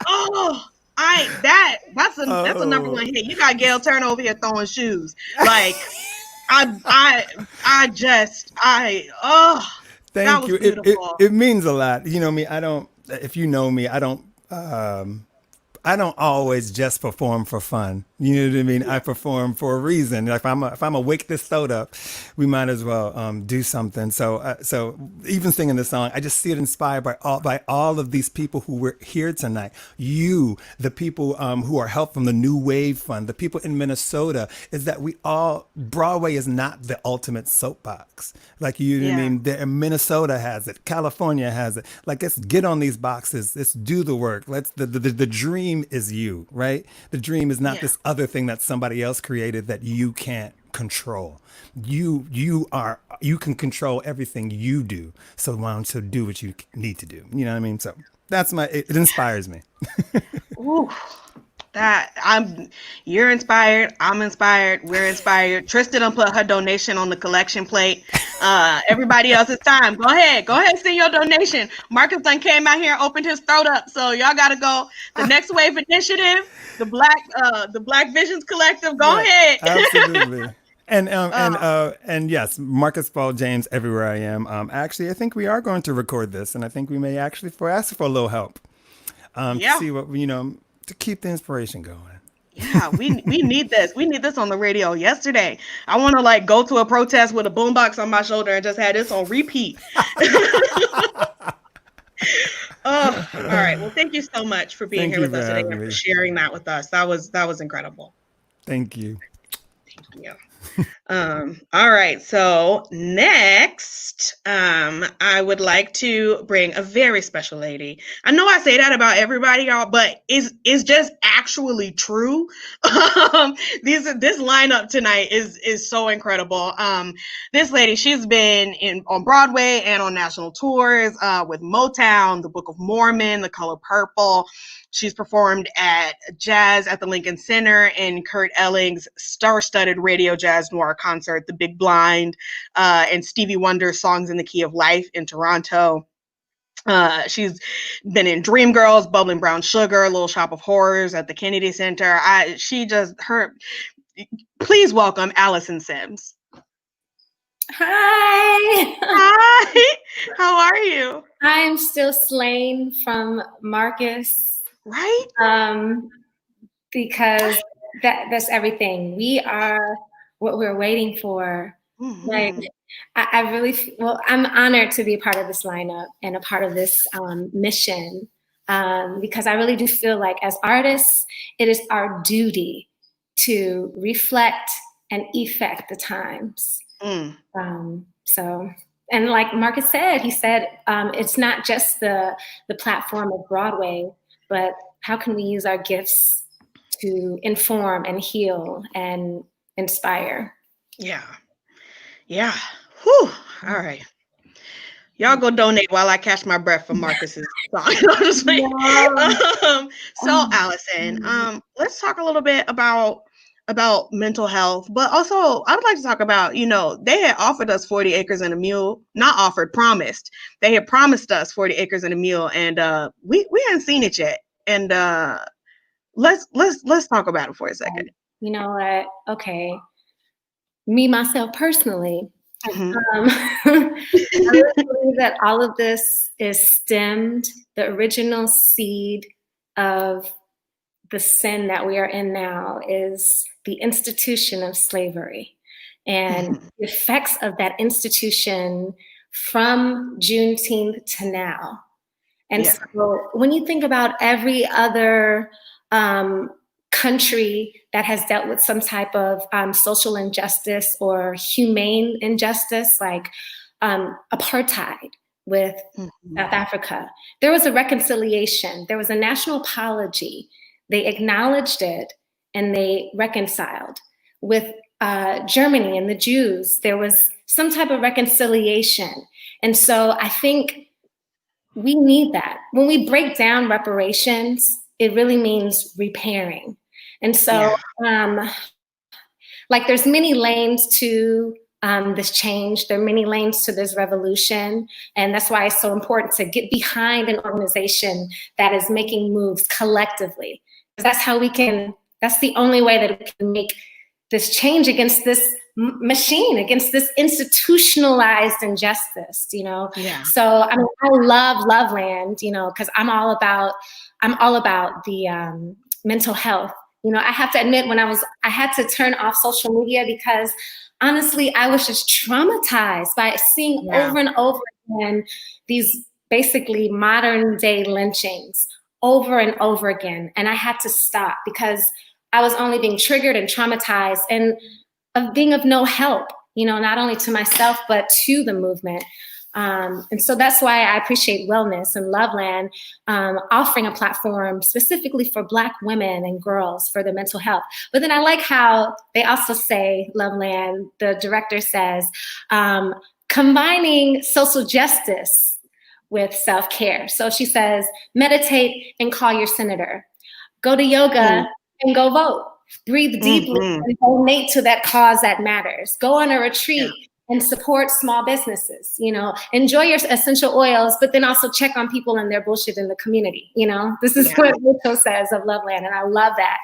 that's a number one hit. You got Gail Turner over here throwing shoes. Like, Thank you. It means a lot. You know me. If you know me, I don't always just perform for fun. You know what I mean? I perform for a reason. Like if I'm awake this throat up, we might as well do something. So even singing the song, I just see it inspired by all of these people who were here tonight. You, the people who are helped from the New Wave Fund, the people in Minnesota, is that Broadway is not the ultimate soapbox. Like you know what I mean? Minnesota has it, California has it. Like let's get on these boxes. Let's do the work. The dream is you, right? The dream is not this other thing that somebody else created that you can't control. You can control everything you do. So why don't you do what you need to do? You know what I mean? So that's it inspires me. Ooh, you're inspired. I'm inspired. We're inspired. Trista done put her donation on the collection plate. Everybody else, it's time. Go ahead, send your donation. Marcus done came out here and opened his throat up. So y'all gotta go. The Next Wave Initiative, the Black Visions Collective. Go ahead. Absolutely. And yes, Marcus Paul James, everywhere I am. Actually, I think we are going to record this, and I think we may actually ask for a little help. To see what to keep the inspiration going. Yeah, we need this. We need this on the radio yesterday. I want to like go to a protest with a boombox on my shoulder and just have this on repeat. Oh, all right. Well, thank you so much for being here with us today and for sharing that with us. That was incredible. Thank you. Thank you. All right. So next, I would like to bring a very special lady. I know I say that about everybody, y'all, but it's just actually true. This lineup tonight is so incredible. This lady, she's been on Broadway and on national tours with Motown, The Book of Mormon, The Color Purple. She's performed at Jazz at the Lincoln Center and Kurt Elling's star-studded radio jazz noir concert, The Big Blind, and Stevie Wonder's Songs in the Key of Life in Toronto. She's been in Dreamgirls, Bubbling Brown Sugar, Little Shop of Horrors at the Kennedy Center. Please welcome Allison Semmes. Hi. Hi. How are you? I'm still slain from Marcus. Right? Because that's everything. We are what we're waiting for. Mm-hmm. Like, I really, I'm honored to be a part of this lineup and a part of this mission, because I really do feel like as artists, it is our duty to reflect and effect the times. And like Marcus said, he said, it's not just the platform of Broadway, but how can we use our gifts to inform and heal and inspire? Yeah. Whew. All right. Y'all go donate while I catch my breath for Marcus's song. So Allison, let's talk a little bit about mental health, but also I would like to talk about, they had offered us 40 acres and a mule, not offered, promised. They had promised us 40 acres and a mule, and we hadn't seen it yet. And let's talk about it for a second. You know what? Okay. Me, myself personally, I really believe that all of this is stemmed, the original seed of the sin that we are in now is the institution of slavery and the effects of that institution from Juneteenth to now. And so when you think about every other country that has dealt with some type of social injustice or humane injustice, like apartheid with South Africa, there was a reconciliation. There was a national apology. They acknowledged it and they reconciled. With Germany and the Jews, there was some type of reconciliation. And so I think we need that. When we break down reparations, it really means repairing. And so, like, there's many lanes to this change. There are many lanes to this revolution. And that's why it's so important to get behind an organization that is making moves collectively. That's how that's the only way that we can make this change against this machine, against this institutionalized injustice, So, I mean, I love Loveland, because I'm all about the mental health. I have to admit, I had to turn off social media because honestly, I was just traumatized by seeing over and over again these basically modern day lynchings over and over again. And I had to stop because I was only being triggered and traumatized and of being of no help, not only to myself, but to the movement. And so that's why I appreciate Wellness and Loveland offering a platform specifically for Black women and girls for their mental health. But then I like how they also say, Loveland, the director says, combining social justice with self-care. So she says, meditate and call your senator. Go to yoga and go vote. Breathe deeply and donate to that cause that matters. Go on a retreat and support small businesses, enjoy your essential oils, but then also check on people and their bullshit in the community. This is what Voce says of Loveland. And I love that.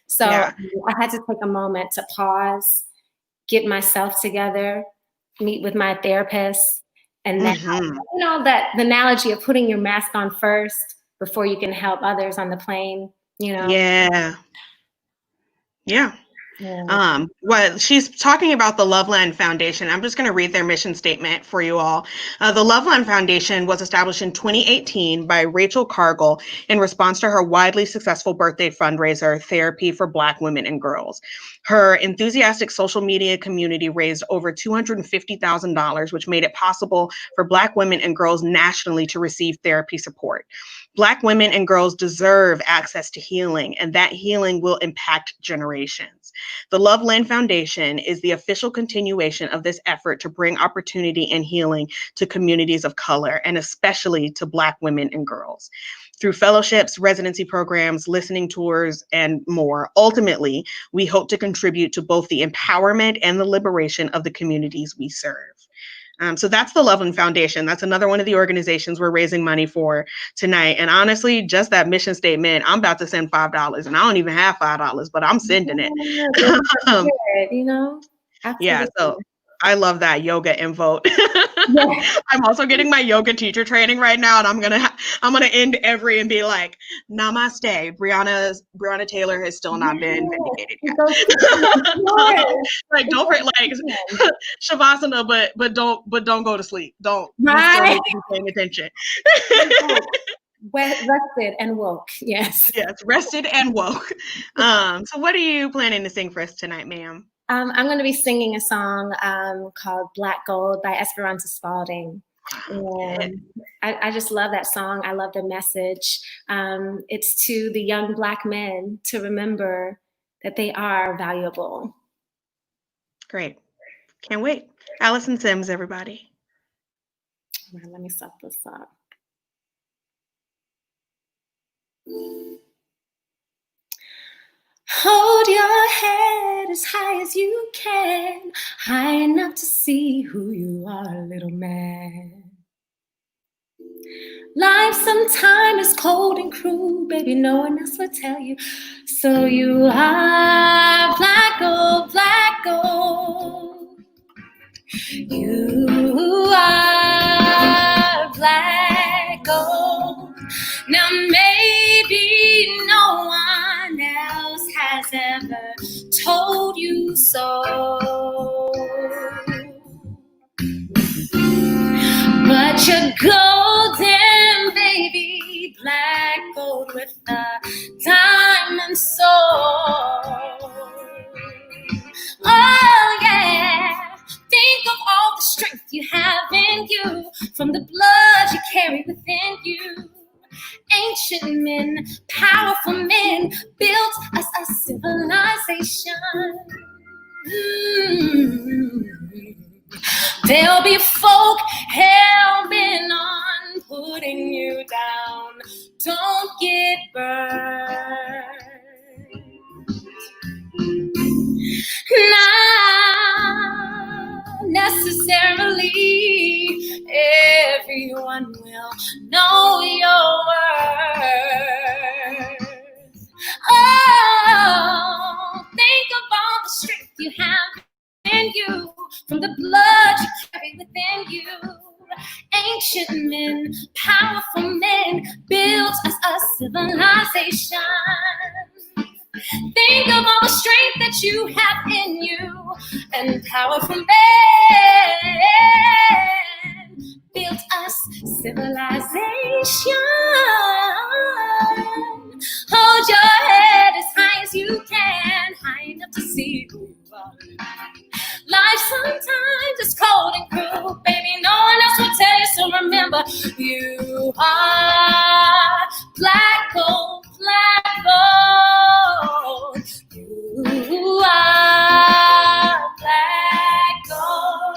So I had to take a moment to pause, get myself together, meet with my therapist. And then, that the analogy of putting your mask on first before you can help others on the plane, Yeah. Yeah. Well, she's talking about the Loveland Foundation. I'm just going to read their mission statement for you all. The Loveland Foundation was established in 2018 by Rachel Cargill in response to her widely successful birthday fundraiser, Therapy for Black Women and Girls. Her enthusiastic social media community raised over $250,000, which made it possible for Black women and girls nationally to receive therapy support. Black women and girls deserve access to healing, and that healing will impact generations. The Loveland Foundation is the official continuation of this effort to bring opportunity and healing to communities of color, and especially to Black women and girls. Through fellowships, residency programs, listening tours, and more, ultimately, we hope to contribute to both the empowerment and the liberation of the communities we serve. So that's the Loveland Foundation. That's another one of the organizations we're raising money for tonight. And honestly, just that mission statement, I'm about to send $5, and I don't even have $5, but I'm sending it. You know? Absolutely. Yeah, so I love that, yoga and vote. Yeah. I'm also getting my yoga teacher training right now, and I'm gonna end every and be like, "Namaste." Breonna Taylor has still not been vindicated yet. Like, don't like Shavasana, but don't go to sleep. Don't. Right. You still need to be paying attention. Rested and woke. Yes. Yes, rested and woke. So what are you planning to sing for us tonight, ma'am? I'm going to be singing a song called Black Gold by Esperanza Spalding. And I just love that song. I love the message. It's to the young Black men to remember that they are valuable. Great. Can't wait. Allison Semmes, everybody. Let me set this up. Hold your head as high as you can, high enough to see who you are, little man. Life sometimes is cold and cruel, baby, no one else will tell you. So you are black gold, black gold. You are black gold. Now maybe no one else has ever told you so, but you're golden, baby, black gold with a diamond soul. Oh yeah, think of all the strength you have in you, from the blood you carry within you. Ancient men, powerful men, built us a civilization. There'll be folk hell-bent on putting you down. Don't get burned. Not necessarily everyone will know your worth. Oh, think of all the strength you have in you, from the blood you carry within you. Ancient men, powerful men, built us a civilization. Think of all the strength that you have in you, and powerful men built us civilization. Hold your head as high as you can, high enough to see who you are. Life sometimes is cold and cruel, baby, no one else will tell you, so remember, you are black gold, black gold. You are black gold.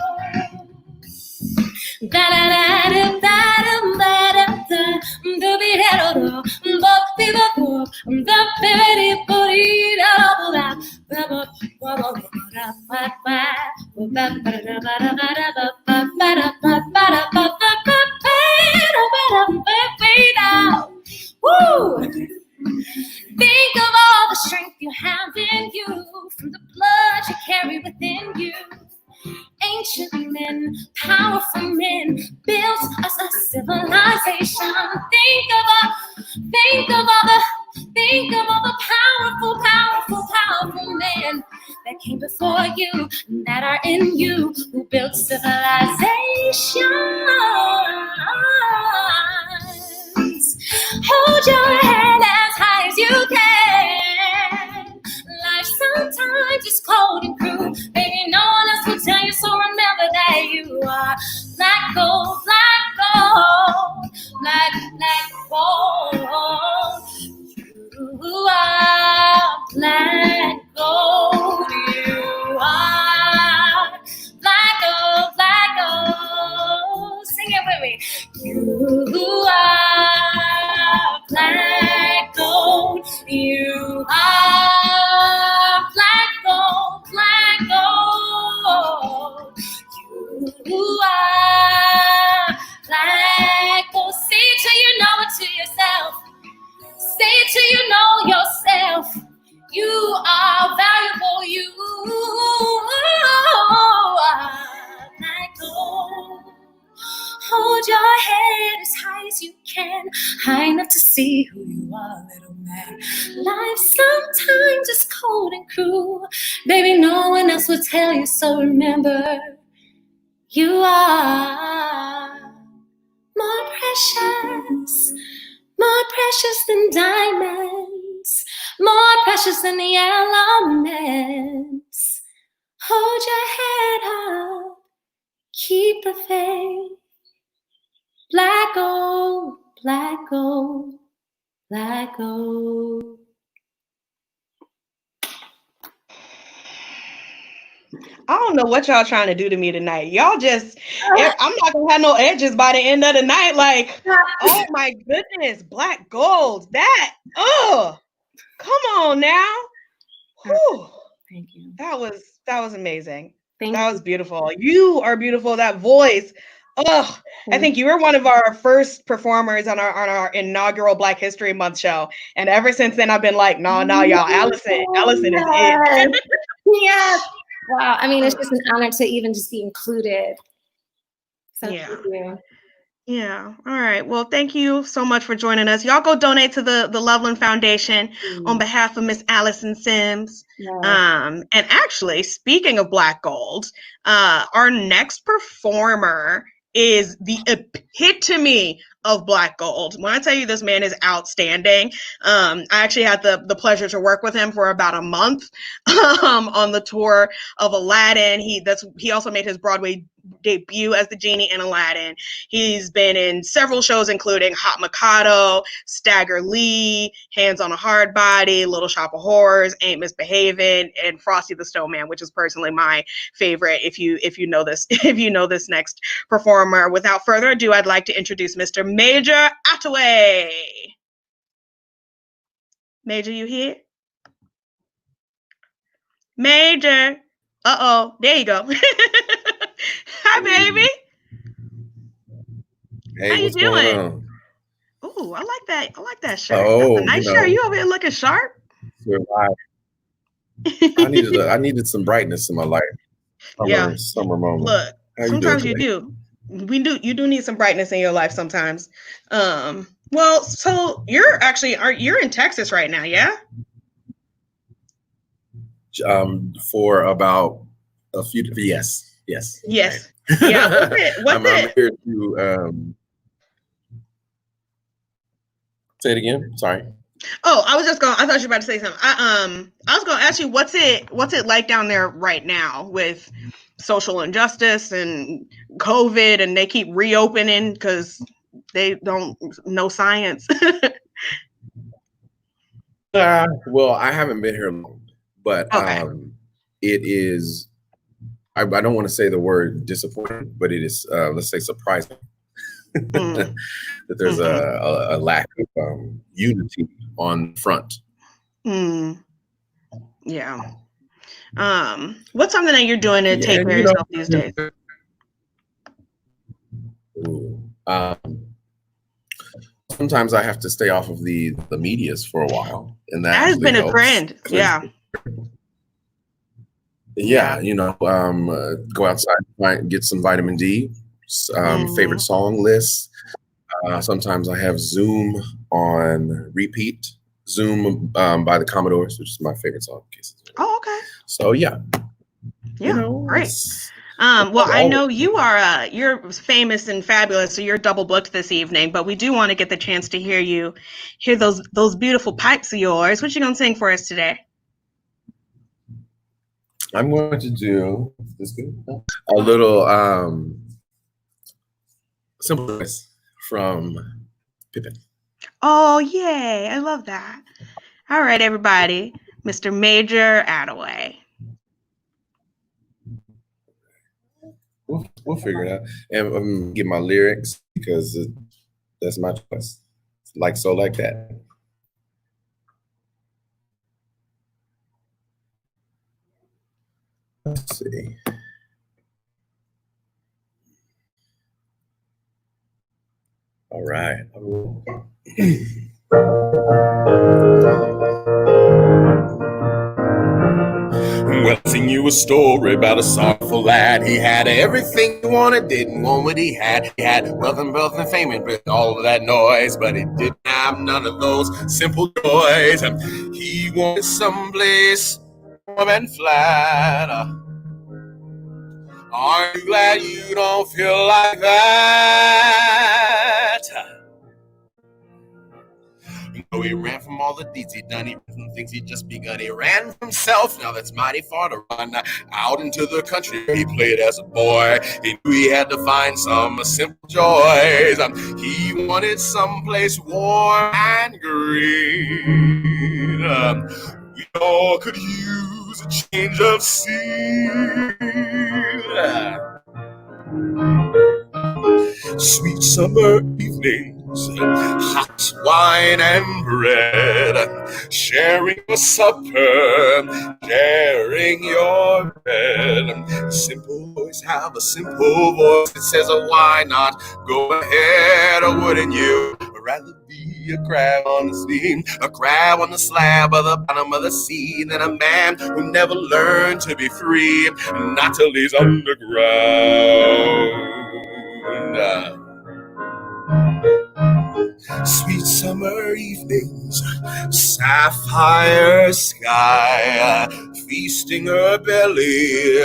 Woo! Think of all the strength you have in you, from the blood you carry within you. Ancient men, powerful men, built us a civilization. Think of all the powerful, powerful, powerful men. came before you, that are in you, who built civilizations. Hold your head as high as you can. Life sometimes is cold and cruel. Baby, no one else will tell you, so remember that you are black gold, black gold, black gold. You are black gold. You are black gold, black gold. Sing it with me. You are black gold. You are black gold, black gold. You are black gold. Say it till you know it to yourself. Say it till you know yourself. You are valuable. You are black gold. Hold your head as high as you can, high enough to see who you are, little man. Life sometimes is cold and cruel. Baby, no one else will tell you, so remember, you are more precious than diamonds, more precious than the elements. Hold your head up, keep the faith. Black gold, black gold, black gold. I don't know what y'all trying to do to me tonight. Y'all just, I'm not gonna have no edges by the end of the night. Like, oh my goodness, black gold. That, come on now. Whew. Thank you. That was amazing. Thank that you. was beautiful. You are beautiful. That voice. Oh, I think you were one of our first performers on our inaugural Black History Month show. And ever since then, I've been like, no, y'all, Allison is it. Yes. Wow. I mean, it's just an honor to even just be included. So yeah. Thank you. Yeah. All right. Well, thank you so much for joining us. Y'all go donate to the Loveland Foundation on behalf of Miss Allison Semmes. Yeah. And actually, speaking of Black Gold, our next performer is the epitome of Black Gold. When I tell you this man is outstanding, I actually had the pleasure to work with him for about a month on the tour of Aladdin. He also made his Broadway debut as the genie in Aladdin. He's been in several shows, including Hot Mikado, Stagger Lee, Hands on a Hard Body, Little Shop of Horrors, Ain't Misbehaving, and Frosty the Snowman, which is personally my favorite. If you know this next performer, without further ado, I'd like to introduce Mr. Major Attaway. Major, you here? Major. There you go. Hi, baby. Hey, how you what's doing? going on? Ooh, I like that shirt. Oh, that's a nice shirt. You over here looking sharp? I needed some brightness in my life. Summer moment. Look, sometimes you do. You do need some brightness in your life sometimes. Well, so you're in Texas right now, yeah? For about a few. Yes. Right. Yeah. I'm here to say it again. Sorry. Oh, I thought you were about to say something. I was gonna ask you what's it like down there right now with social injustice and COVID, and they keep reopening because they don't know science. Well, I haven't been here long, but okay. It is. I don't want to say the word disappointing, but it is. Let's say surprising that there's a lack of unity on the front. Yeah. What's something that you're doing to take care of yourself these days? Sometimes I have to stay off of the medias for a while, and that has been a trend. Yeah. Yeah, go outside, get some vitamin D, favorite song lists. Sometimes I have Zoom on repeat. Zoom by the Commodores, which is my favorite song. Oh, okay. So yeah, great. Well, I know you're famous and fabulous, so you're double booked this evening. But we do want to get the chance to hear those beautiful pipes of yours. What you gonna sing for us today? I'm going to do a little Simple Voice from Pippin. Oh, yay. I love that. All right, everybody. Mr. Major Attaway. We'll figure it out. And get my lyrics because that's my choice. Like so, like that. Let's see. All right. Well, I'll sing you a story about a sorrowful lad. He had everything he wanted, didn't want what he had. He had wealth and fame and all of that noise, but he didn't have none of those simple joys. He wanted someplace warm and flat. Aren't you glad you don't feel like that? No, he ran from all the deeds he'd done. He ran from things he'd just begun. He ran from himself. Now that's mighty far to run out into the country where he played as a boy. He knew he had to find some simple joys. He wanted someplace warm and green. We all could use a change of scene. Sweet summer evenings, hot wine and bread, sharing a supper, sharing your bed. Simple voice have a simple voice. It says, oh, why not go ahead? Or wouldn't you rather be a crab on the steam, a crab on the slab of the bottom of the sea, than a man who never learned to be free, not till he's underground? Sweet summer evenings, sapphire sky, feasting her belly,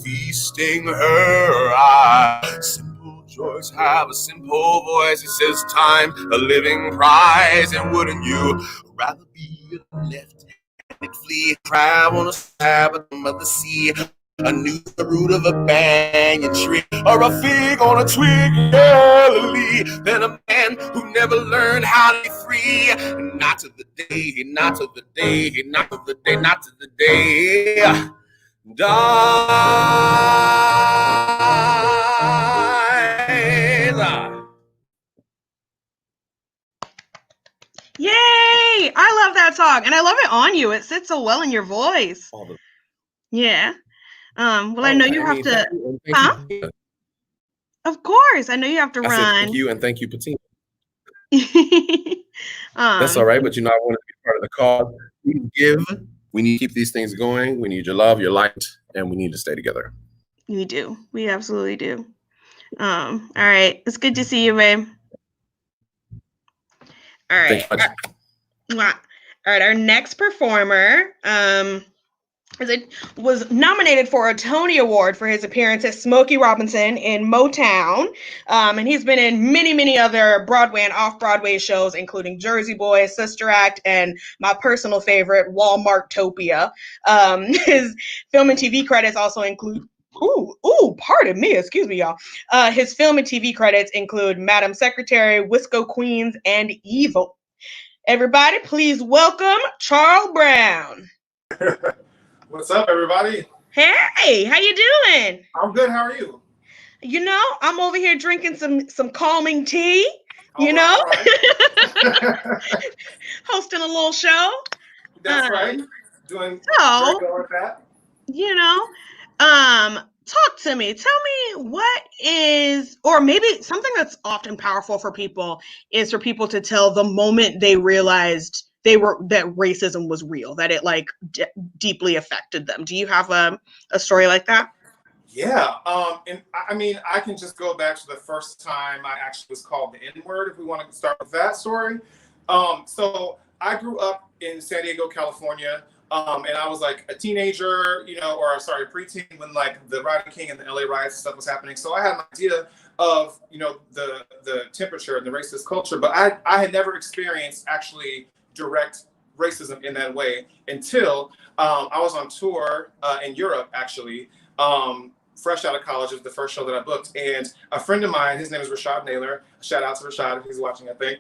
feasting her eye. Simple joys have a simple voice. It says time a living prize, and wouldn't you rather be a left-handed flea, crab on a slab of the sea, a noose the root of a banyan tree, or a fig on a twig yellow leaf, than a man who never learned how to be free. Not to the day, not to the day, not to the day, not to the day dies. Yay! I love that song, and I love it on you. It sits so well in your voice. Yeah. Well, I know you have to. Huh? Of course, I know you have to run. Thank you, and thank you, Patina. That's all right, but I want to be part of the cause. We need to keep these things going. We need your love, your light, and we need to stay together. We do. We absolutely do. All right. It's good to see you, babe. All right. All right. Our next performer was nominated for a Tony Award for his appearance as Smokey Robinson in Motown. And he's been in many, many other Broadway and off-Broadway shows, including Jersey Boys, Sister Act, and my personal favorite, Walmartopia. His film and TV credits also include pardon me, excuse me, y'all. His film and TV credits include Madam Secretary, Wisco Queens, and Evil. Everybody, please welcome Charles Brown. What's up, everybody? Hey, how you doing? I'm good. How are you? You know, I'm over here drinking some calming tea. All right. Hosting a little show. That's right. Doing with that. Talk to me. Tell me what is, or maybe something that's often powerful for people is for people to tell the moment they realized that racism was real, that it deeply affected them. Do you have a story like that? Yeah. And I mean, I can just go back to the first time I actually was called the N-word, if we want to start with that story. So I grew up in San Diego, California. And I was like a teenager, you know, or sorry, preteen when like the Rodney King and the LA riots and stuff was happening. So I had an idea of, you know, the temperature and the racist culture, but I had never experienced actually direct racism in that way until I was on tour in Europe, actually, fresh out of college. It was the first show that I booked. And a friend of mine, his name is Rashad Naylor. Shout out to Rashad if he's watching, I think.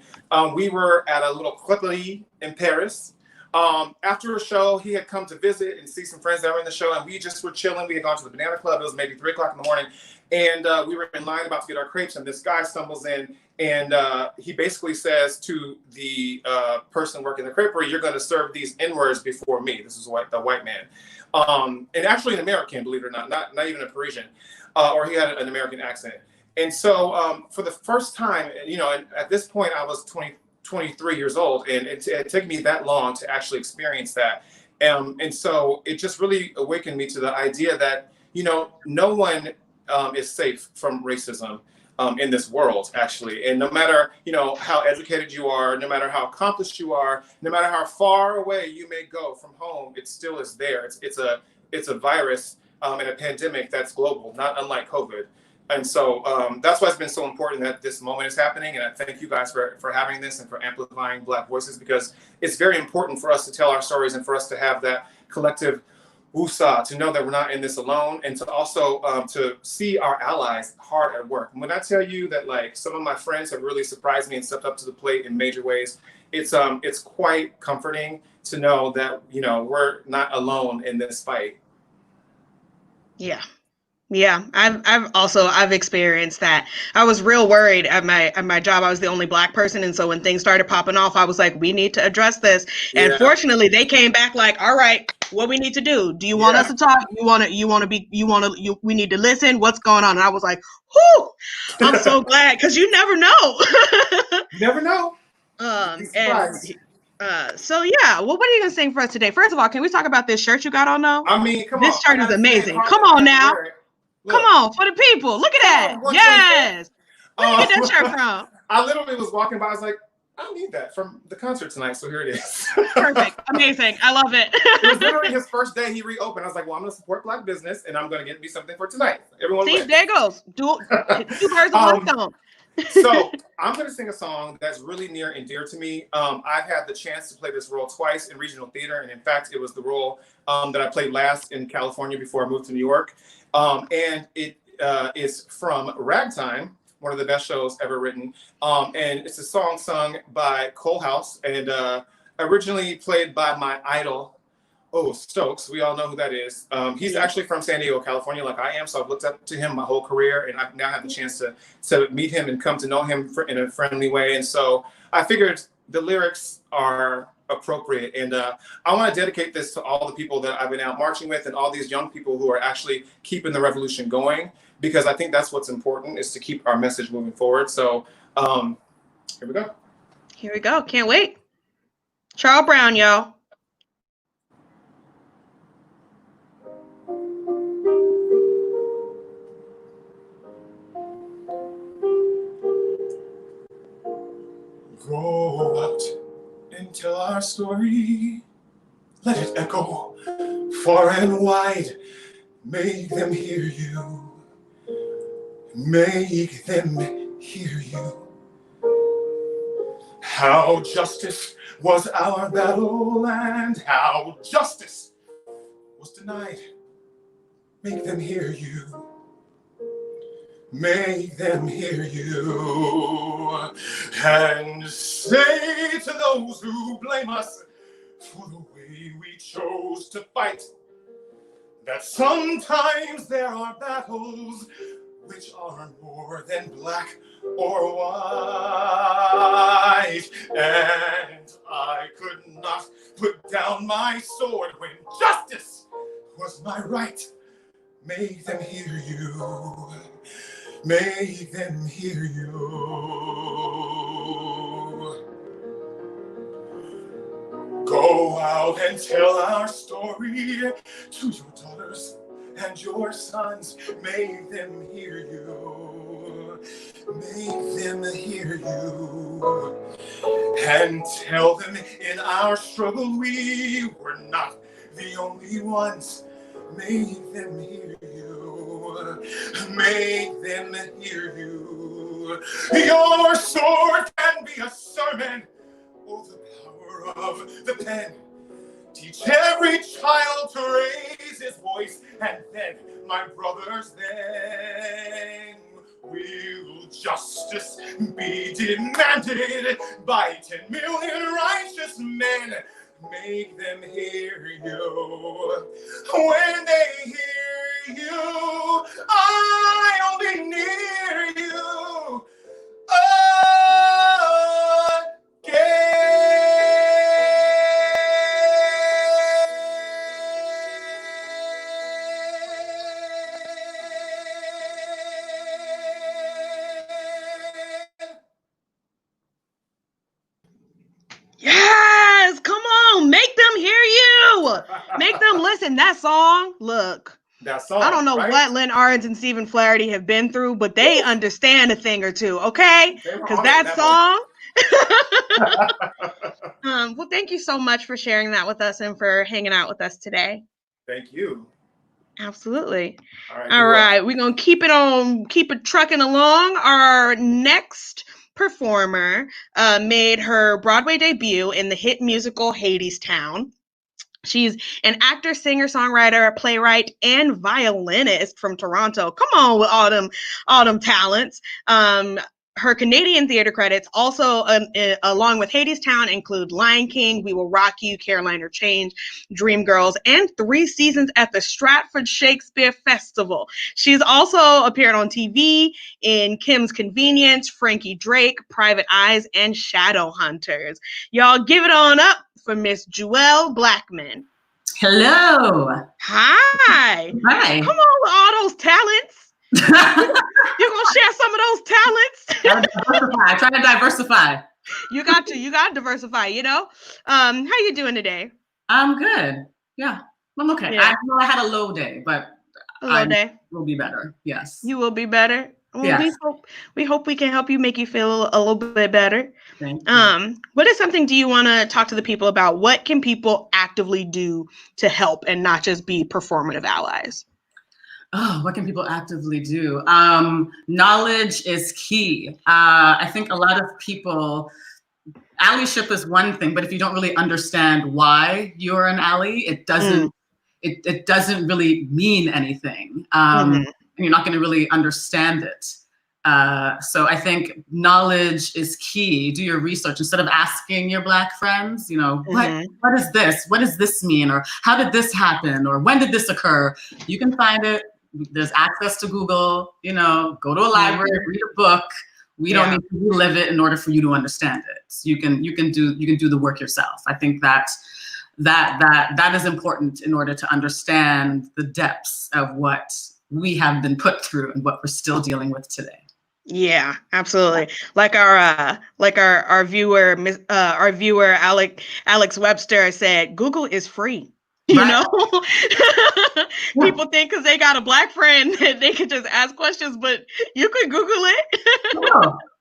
We were at a little crêperie in Paris. After a show, he had come to visit and see some friends that were in the show, and we just were chilling. We had gone to the Banana Club. It was maybe 3 o'clock in the morning, and we were in line about to get our crepes, and this guy stumbles in, and he basically says to the person working the creperie, "You're going to serve these N-words before me." This is the white man, and actually an American, believe it or not even a Parisian, or he had an American accent. And so for the first time, you know, at this point I was 23 years old, and it took me that long to actually experience that. And so it just really awakened me to the idea that, you know, no one is safe from racism in this world, actually. And no matter, you know, how educated you are, no matter how accomplished you are, no matter how far away you may go from home, it still is there. It's a virus and a pandemic that's global, not unlike COVID. And so that's why it's been so important that this moment is happening. And I thank you guys for having this and for amplifying Black voices, because it's very important for us to tell our stories and for us to have that collective woosah, to know that we're not in this alone, and to also to see our allies hard at work. And when I tell you that, like, some of my friends have really surprised me and stepped up to the plate in major ways, it's quite comforting to know that, you know, we're not alone in this fight. Yeah, I've experienced that. I was real worried at my job. I was the only Black person, and so when things started popping off, I was like, we need to address this. And fortunately, they came back like, all right, what we need to do? Do you want us to talk? We need to listen. What's going on? And I was like, whew, I'm so glad, because you never know. You never know. So yeah, well, what are you gonna sing for us today? First of all, can we talk about this shirt you got on though? I mean, come on. This shirt is amazing. Come on now. Come on, for the people. Look at that. Yes. Where did you get that shirt from? I literally was walking by. I was like, I need that from the concert tonight. So here it is. Perfect. Amazing. I love it. It was literally his first day he reopened. I was like, well, I'm going to support Black business, and I'm going to get me something for tonight. Everyone see, there goes. Two birds with one stone. So I'm going to sing a song that's really near and dear to me. I've had the chance to play this role twice in regional theater. And in fact, it was the role that I played last in California before I moved to New York. And it is from Ragtime, one of the best shows ever written. And it's a song sung by Cole House and originally played by my idol, Stokes. We all know who that is. He's actually from San Diego, California, like I am. So I've looked up to him my whole career, and I've now had the chance to meet him and come to know him in a friendly way. And so I figured the lyrics are appropriate. And I want to dedicate this to all the people that I've been out marching with and all these young people who are actually keeping the revolution going, because I think that's what's important, is to keep our message moving forward. So here we go. Here we go. Can't wait. Charles Brown, y'all. Go out and tell our story. Let it echo far and wide. Make them hear you. Make them hear you. How justice was our battle and how justice was denied. Make them hear you. Make them hear you. And say to those who blame us for the way we chose to fight, that sometimes there are battles which are more than black or white. And I could not put down my sword when justice was my right. Make them hear you. Make them hear you. Go out and tell our story to your daughters and your sons. Make them hear you. Make them hear you. And tell them in our struggle we were not the only ones. Make them hear you. Make them hear you. Your sword can be a sermon. Oh, the power of the pen. Teach every child to raise his voice, and then, my brothers, then will justice be demanded by 10 million righteous men. Make them hear you. When they hear you, I only near you again. Yes, come on, make them hear you. Make them listen. That song, look. That song, I don't know what Lynn Arens and Stephen Flaherty have been through, but they understand a thing or two, okay? Because that song. Well, thank you so much for sharing that with us and for hanging out with us today. Thank you. Absolutely. All right. We're going to keep it trucking along. Our next performer made her Broadway debut in the hit musical Hadestown. She's an actor, singer, songwriter, playwright, and violinist from Toronto. Come on with all them talents. Her Canadian theater credits also, along with Hadestown, include Lion King, We Will Rock You, Caroline or Change, Dreamgirls, and 3 seasons at the Stratford Shakespeare Festival. She's also appeared on TV in Kim's Convenience, Frankie Drake, Private Eyes, and Shadowhunters. Y'all give it on up for Miss Joelle Blackman. Hello. Hi. Hi. Come on with all those talents. You're gonna share some of those talents. I try to diversify. You got to diversify, you know. How you doing today? I'm good. Yeah, I'm okay. Yeah. I know I had a low day, but day will be better. Yes. You will be better. Well, yes. we hope we can help you, make you feel a little bit better. Thank you. What is something do you want to talk to the people about? What can people actively do to help and not just be performative allies? Oh, what can people actively do? Knowledge is key. I think a lot of people, allyship is one thing, but if you don't really understand why you're an ally, it doesn't it doesn't really mean anything. And you're not going to really understand it. So I think knowledge is key. Do your research instead of asking your Black friends, you know, what is this? What does this mean? Or how did this happen? Or when did this occur? You can find it. There's access to Google, you know, go to a library, read a book. We don't need to relive it in order for you to understand it. So you can do the work yourself. I think that is important in order to understand the depths of what we have been put through and what we're still dealing with today. Yeah, absolutely. Like our viewer, Alex Webster said, Google is free. You know, people think because they got a Black friend that they can just ask questions, but you could Google it.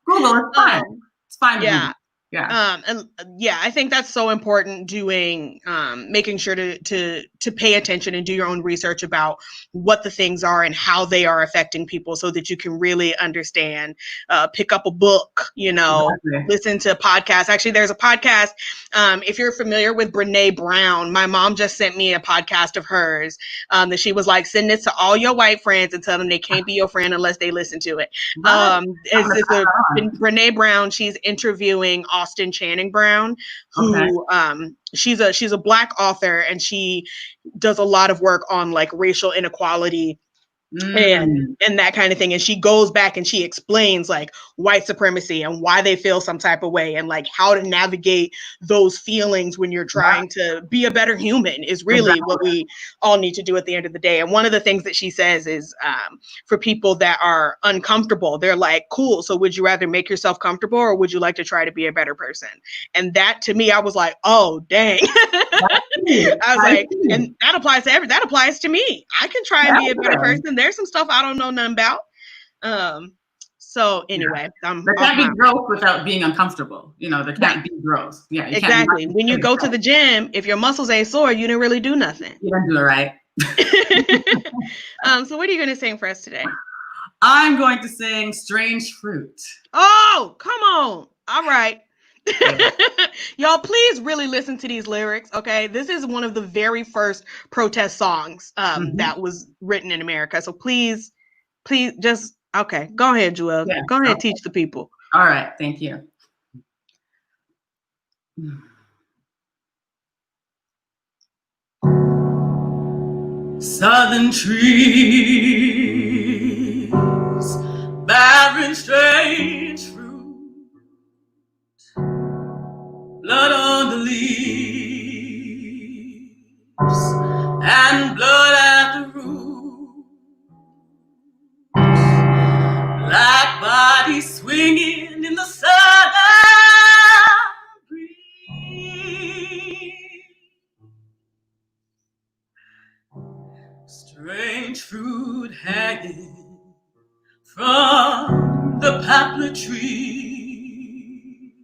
Google is fine. It's fine. Yeah. Yeah. And I think that's so important, doing making sure to pay attention and do your own research about what the things are and how they are affecting people so that you can really understand. Pick up a book, you know, listen to podcasts. Actually, there's a podcast. If you're familiar with Brene Brown, my mom just sent me a podcast of hers that she was like, send this to all your white friends and tell them they can't be your friend unless they listen to it. Brene Brown, she's interviewing Austin Channing Brown, who she's a Black author, and she does a lot of work on like racial inequality and that kind of thing. And she goes back and she explains like white supremacy and why they feel some type of way and like how to navigate those feelings when you're trying to be a better human is really what we all need to do at the end of the day. And one of the things that she says is for people that are uncomfortable, they're like, cool, so would you rather make yourself comfortable or would you like to try to be a better person? And that to me, I was like, oh, dang. I was like, and that applies to that applies to me. I can try and be a better person. There's some stuff I don't know nothing about. So anyway, there can't be growth without being uncomfortable. You know, there can't be growth. Yeah, you exactly. When you go to the gym, if your muscles ain't sore, you didn't really do nothing. You didn't do it right. So what are you going to sing for us today? I'm going to sing Strange Fruit. Oh, come on. All right. Y'all, please really listen to these lyrics, okay? This is one of the very first protest songs that was written in America. So please just, okay, go ahead, Joelle. Yeah, go ahead, teach the people. All right, thank you. Southern trees, barren strange fruit, blood on the leaves, and blood at the roots, like bodies swinging in the southern breeze. Strange fruit hanging from the poplar trees,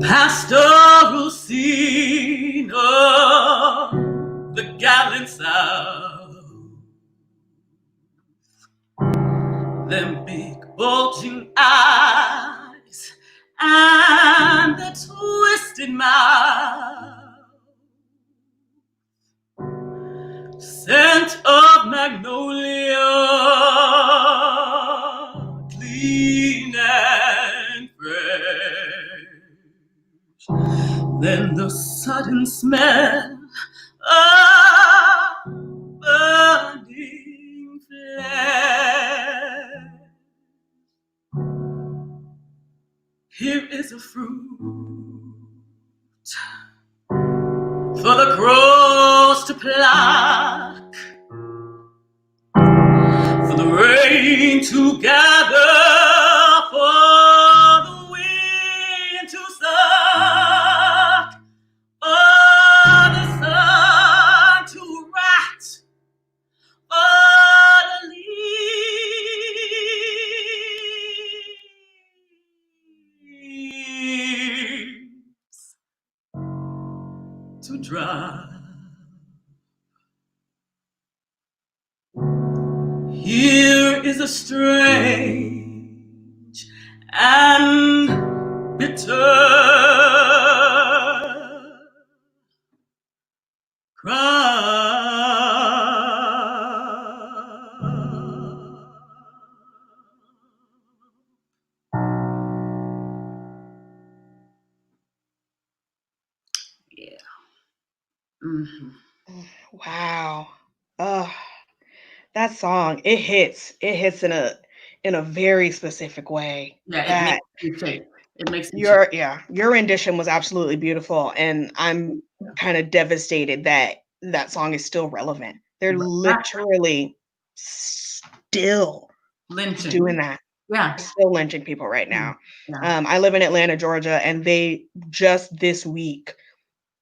pastoral scene of the gallant South, them big bulging eyes and the twisted mouth, scent of magnolia, clean and fresh. Then the sudden smell of burning flesh. Here is a fruit for the crows to pluck, for the rain to gather, for the wind to suck, for the sun to rat, for the leaves to dry. Here is a strange and bitter cry. Yeah. Mm-hmm. Wow. That song, it hits in a very specific way. Yeah, it makes you shake. It makes your rendition was absolutely beautiful, and I'm kind of devastated that that song is still relevant. They're literally still lynching, doing that. Yeah, still lynching people right now. Yeah. I live in Atlanta, Georgia, and they just this week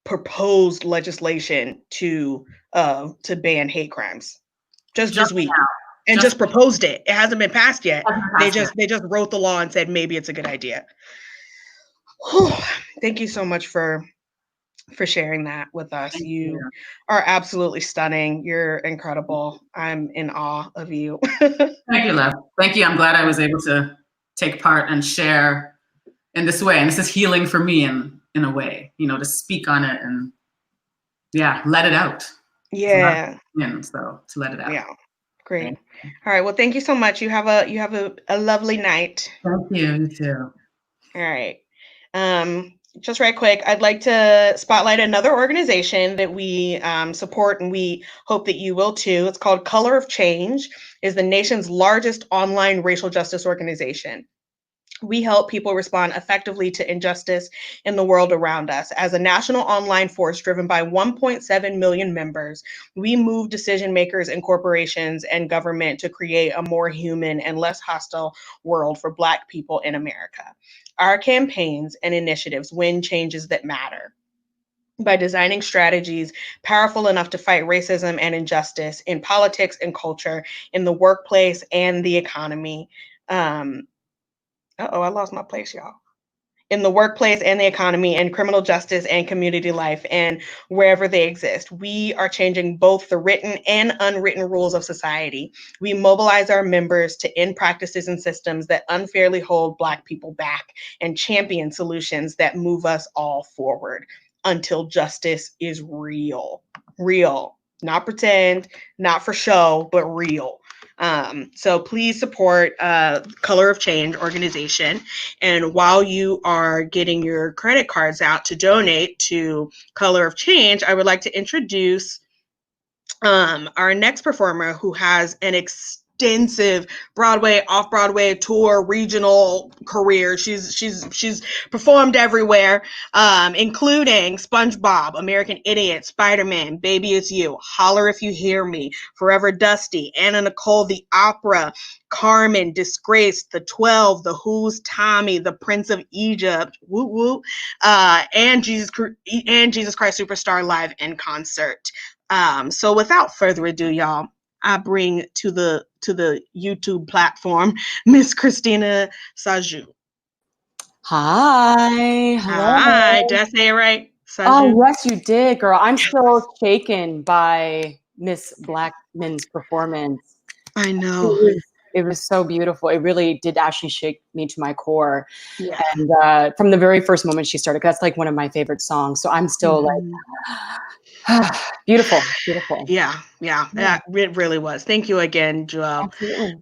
proposed legislation to ban hate crimes. Just this week. And just proposed it. It hasn't been passed yet. They just wrote the law and said maybe it's a good idea. Whew. Thank you so much for sharing that with us. You are absolutely stunning. You're incredible. I'm in awe of you. Thank you, love. Thank you. I'm glad I was able to take part and share in this way. And this is healing for me in a way, you know, to speak on it and let it out. Yeah. So to let it out. Yeah. Great. All right. Well, thank you so much. You have a lovely night. Thank you. You too. All right. Just right quick, I'd like to spotlight another organization that we support, and we hope that you will too. It's called Color of Change, is the nation's largest online racial justice organization. We help people respond effectively to injustice in the world around us. As a national online force driven by 1.7 million members, we move decision makers and corporations and government to create a more human and less hostile world for Black people in America. Our campaigns and initiatives win changes that matter. by designing strategies powerful enough to fight racism and injustice in politics and culture, in the workplace and the economy. I lost my place, y'all. In the workplace and the economy and criminal justice and community life and wherever they exist. We are changing both the written and unwritten rules of society. We mobilize our members to end practices and systems that unfairly hold Black people back and champion solutions that move us all forward until justice is real. Real. Not pretend, not for show, but real. So please support Color of Change organization. And while you are getting your credit cards out to donate to Color of Change, I would like to introduce our next performer who has an extensive Broadway, off-Broadway tour, regional career. She's performed everywhere, including SpongeBob, American Idiot, Spider-Man, Baby It's You, Holler If You Hear Me, Forever Dusty, Anna Nicole the Opera, Carmen, Disgraced, The 12, The Who's, Tommy, The Prince of Egypt, woo woo, and Jesus Christ Superstar live in concert. So without further ado, y'all, I bring to the YouTube platform Miss Christina Sasha. Hi. Hello. Hi. Did I say it right? Sasha? Oh, yes, you did, girl. I'm still shaken by Miss Blackman's performance. I know. It was so beautiful. It really did actually shake me to my core. Yeah. And from the very first moment she started, that's like one of my favorite songs. So I'm still like, beautiful. Yeah. It really was. Thank you again, Joelle.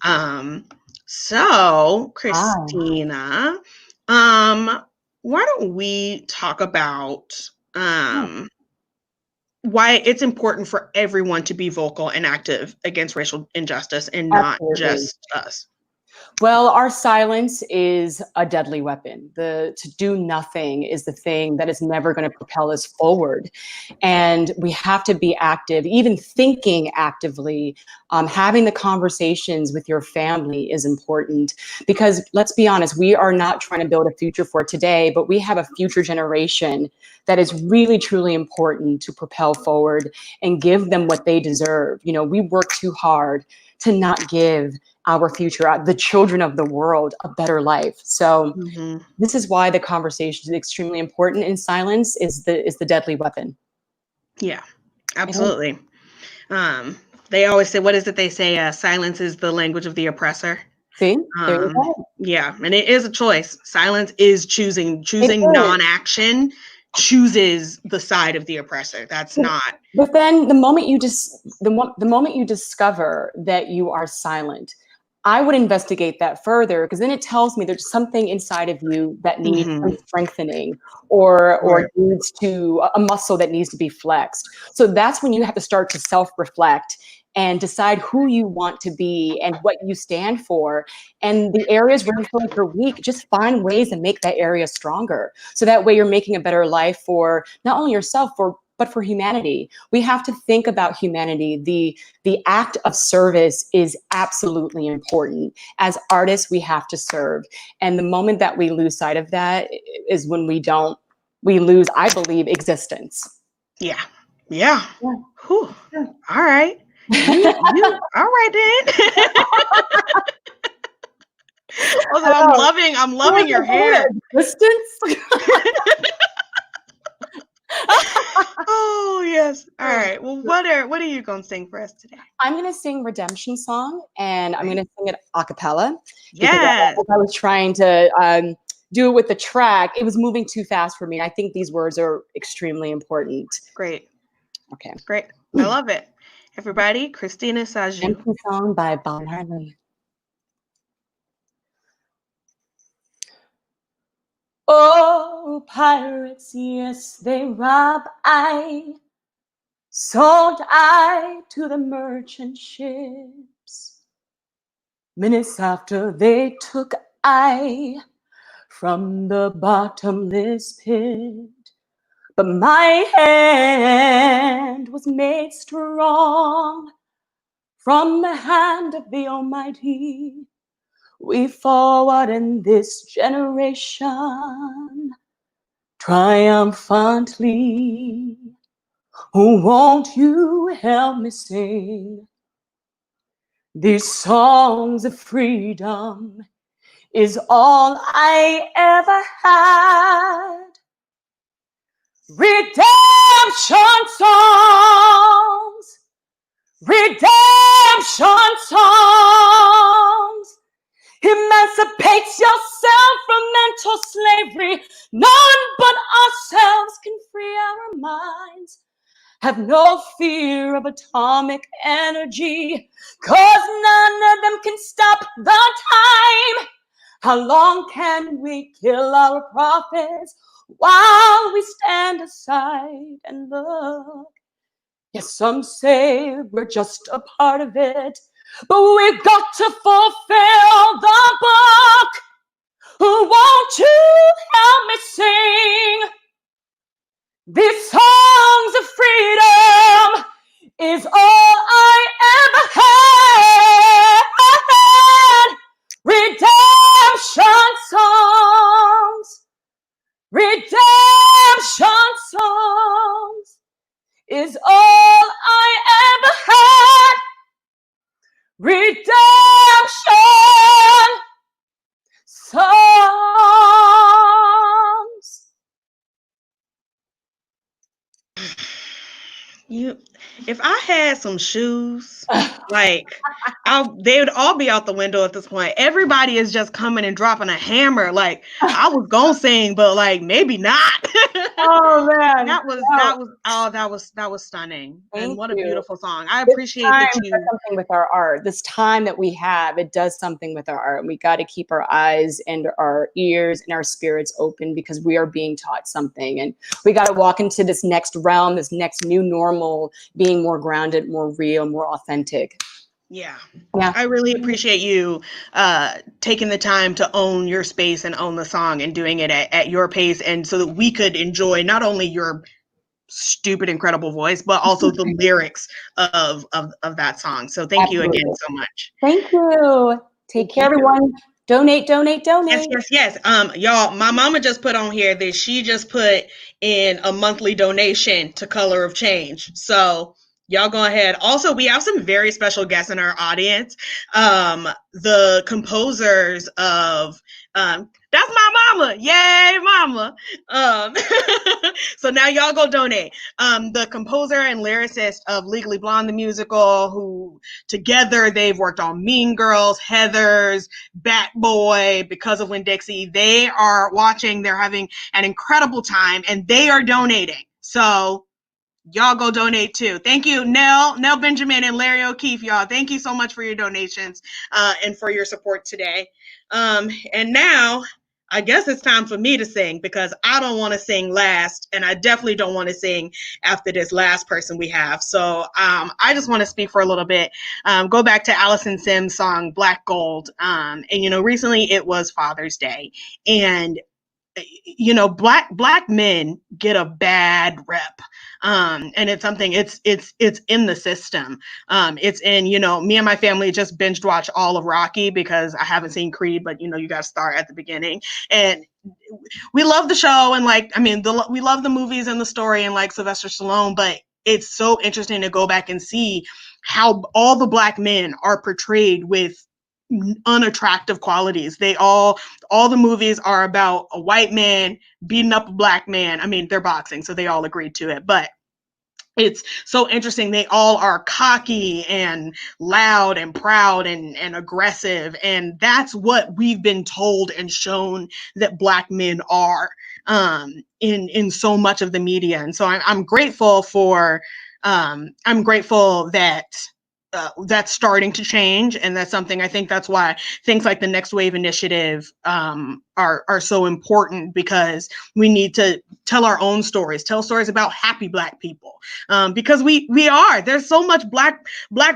Absolutely. So Christina, why don't we talk about why it's important for everyone to be vocal and active against racial injustice and not just us? Well, our silence is a deadly weapon. To do nothing is the thing that is never going to propel us forward. And we have to be active, even thinking actively. Having the conversations with your family is important because let's be honest, we are not trying to build a future for today, but we have a future generation that is really, truly important to propel forward and give them what they deserve. You know, we work too hard to not give our future, the children of the world, a better life. So this is why the conversation is extremely important, and silence is the deadly weapon. Yeah, absolutely. They always say, what is it they say? Silence is the language of the oppressor. See, there you go. Yeah, and it is a choice. Silence is choosing non-action chooses the side of the oppressor. That's not. But then the moment you the moment you discover that you are silent, I would investigate that further because then it tells me there's something inside of you that needs some strengthening or needs to a muscle that needs to be flexed. So that's when you have to start to self-reflect and decide who you want to be and what you stand for. And the areas where you feel like you're weak, just find ways to make that area stronger. So that way you're making a better life for not only yourself, but for humanity. We have to think about humanity. The act of service is absolutely important. As artists, we have to serve. And the moment that we lose sight of that is when we lose, I believe, existence. Yeah. Whew. All right. You all right then. Also, I'm loving your hair. Existence? Oh yes. All right. Well, what are you gonna sing for us today? I'm gonna sing Redemption Song, and I'm gonna sing it a cappella. Yeah. I was trying to do it with the track. It was moving too fast for me. I think these words are extremely important. Great. Okay. Great. I love it. Everybody, Christina Sasha. Redemption Song by Bob Hartley. Oh, pirates, yes, they rob I. Sold I to the merchant ships. Minutes after they took I from the bottomless pit. But my hand was made strong from the hand of the Almighty. We forward in this generation triumphantly. Won't you help me sing these songs of freedom? Is all I ever had. Redemption songs, redemption songs. Emancipate yourself from mental slavery. None but ourselves can free our minds. Have no fear of atomic energy, 'cause none of them can stop the time. How long can we kill our prophets while we stand aside and look? Yes, some say we're just a part of it, but we've got to fulfill the book. Won't you help me sing these songs of freedom? Is all I ever had. Redemption songs, redemption songs is all I ever had. Redemption songs. If I had some shoes, like they would all be out the window at this point. Everybody is just coming and dropping a hammer. Like I was gonna sing, but like maybe not. Oh man, that was stunning. Thank and what you. A beautiful song. I appreciate that you does something with our art. This time that we have, it does something with our art. And we got to keep our eyes and our ears and our spirits open, because we are being taught something, and we got to walk into this next realm, this next new normal, being more grounded, more real, more authentic. Yeah. I really appreciate you taking the time to own your space and own the song and doing it at your pace, and so that we could enjoy not only your stupid, incredible voice, but also the lyrics of that song. So thank you again so much. Thank you. Take care, everyone. Donate, donate, donate. Yes. Y'all, my mama just put on here that she just put in a monthly donation to Color of Change. So y'all go ahead. Also, we have some very special guests in our audience. The composers of that's my mama. Yay, mama. So now y'all go donate. The composer and lyricist of Legally Blonde, the musical, who together they've worked on Mean Girls, Heathers, Bat Boy, Because of Winn-Dixie. They are watching. They're having an incredible time, and they are donating. So y'all go donate too. Thank you, Nell Benjamin and Larry O'Keefe, y'all. Thank you so much for your donations and for your support today. And now I guess it's time for me to sing, because I don't want to sing last, and I definitely don't want to sing after this last person we have. So I just want to speak for a little bit. Go back to Allison Semmes' song Black Gold. And recently it was Father's Day, and black men get a bad rep. And it's something, it's in the system. It's in, me and my family just binged watch all of Rocky, because I haven't seen Creed, but you got to start at the beginning. And we love the show, and we love the movies and the story, and like Sylvester Stallone, but it's so interesting to go back and see how all the black men are portrayed with unattractive qualities. All the movies are about a white man beating up a black man. They're boxing, so they all agreed to it, but it's so interesting. They all are cocky and loud and proud and aggressive. And that's what we've been told and shown that black men are in so much of the media. And so I'm grateful for, I'm grateful that that's starting to change. And that's something, I think that's why things like the Next Wave Initiative are so important, because we need to tell our own stories, tell stories about happy black people, because we are. There's so much black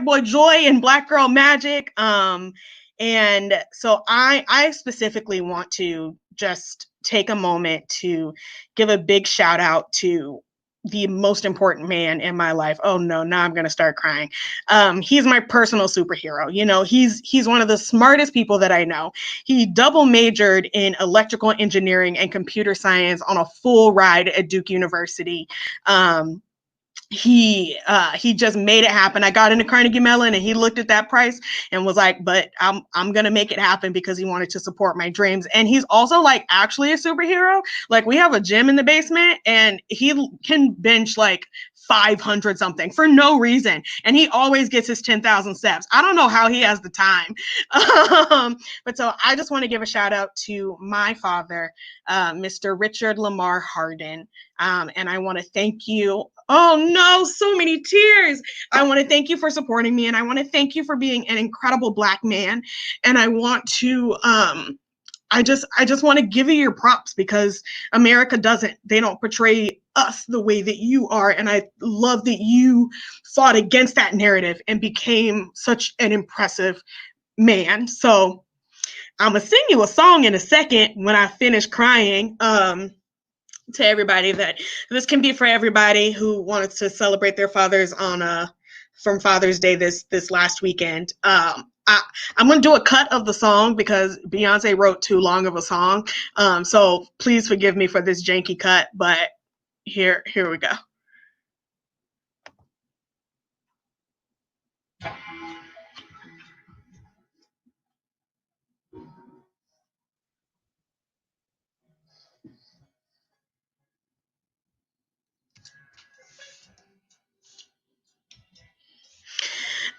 boy joy and black girl magic. And so I specifically want to just take a moment to give a big shout out to the most important man in my life. Oh no, now I'm gonna start crying. He's my personal superhero. You know, he's one of the smartest people that I know. He double majored in electrical engineering and computer science on a full ride at Duke University. He just made it happen. I got into Carnegie Mellon and he looked at that price and was like, but I'm gonna make it happen, because he wanted to support my dreams. And he's also like actually a superhero. Like, we have a gym in the basement and he can bench like 500 something for no reason, and he always gets his 10,000 steps. I don't know how he has the time. But so I just want to give a shout out to my father, Mr. Richard Lamar Harden. And I want to thank you. Oh no, so many tears. I want to thank you for supporting me, and I want to thank you for being an incredible Black man. And I want to I just want to give you your props, because America they don't portray us the way that you are. And I love that you fought against that narrative and became such an impressive man. So I'm gonna sing you a song in a second when I finish crying. To everybody, that this can be for everybody who wanted to celebrate their fathers on from Father's Day this last weekend. I'm going to do a cut of the song because Beyonce wrote too long of a song. So please forgive me for this janky cut, but here we go.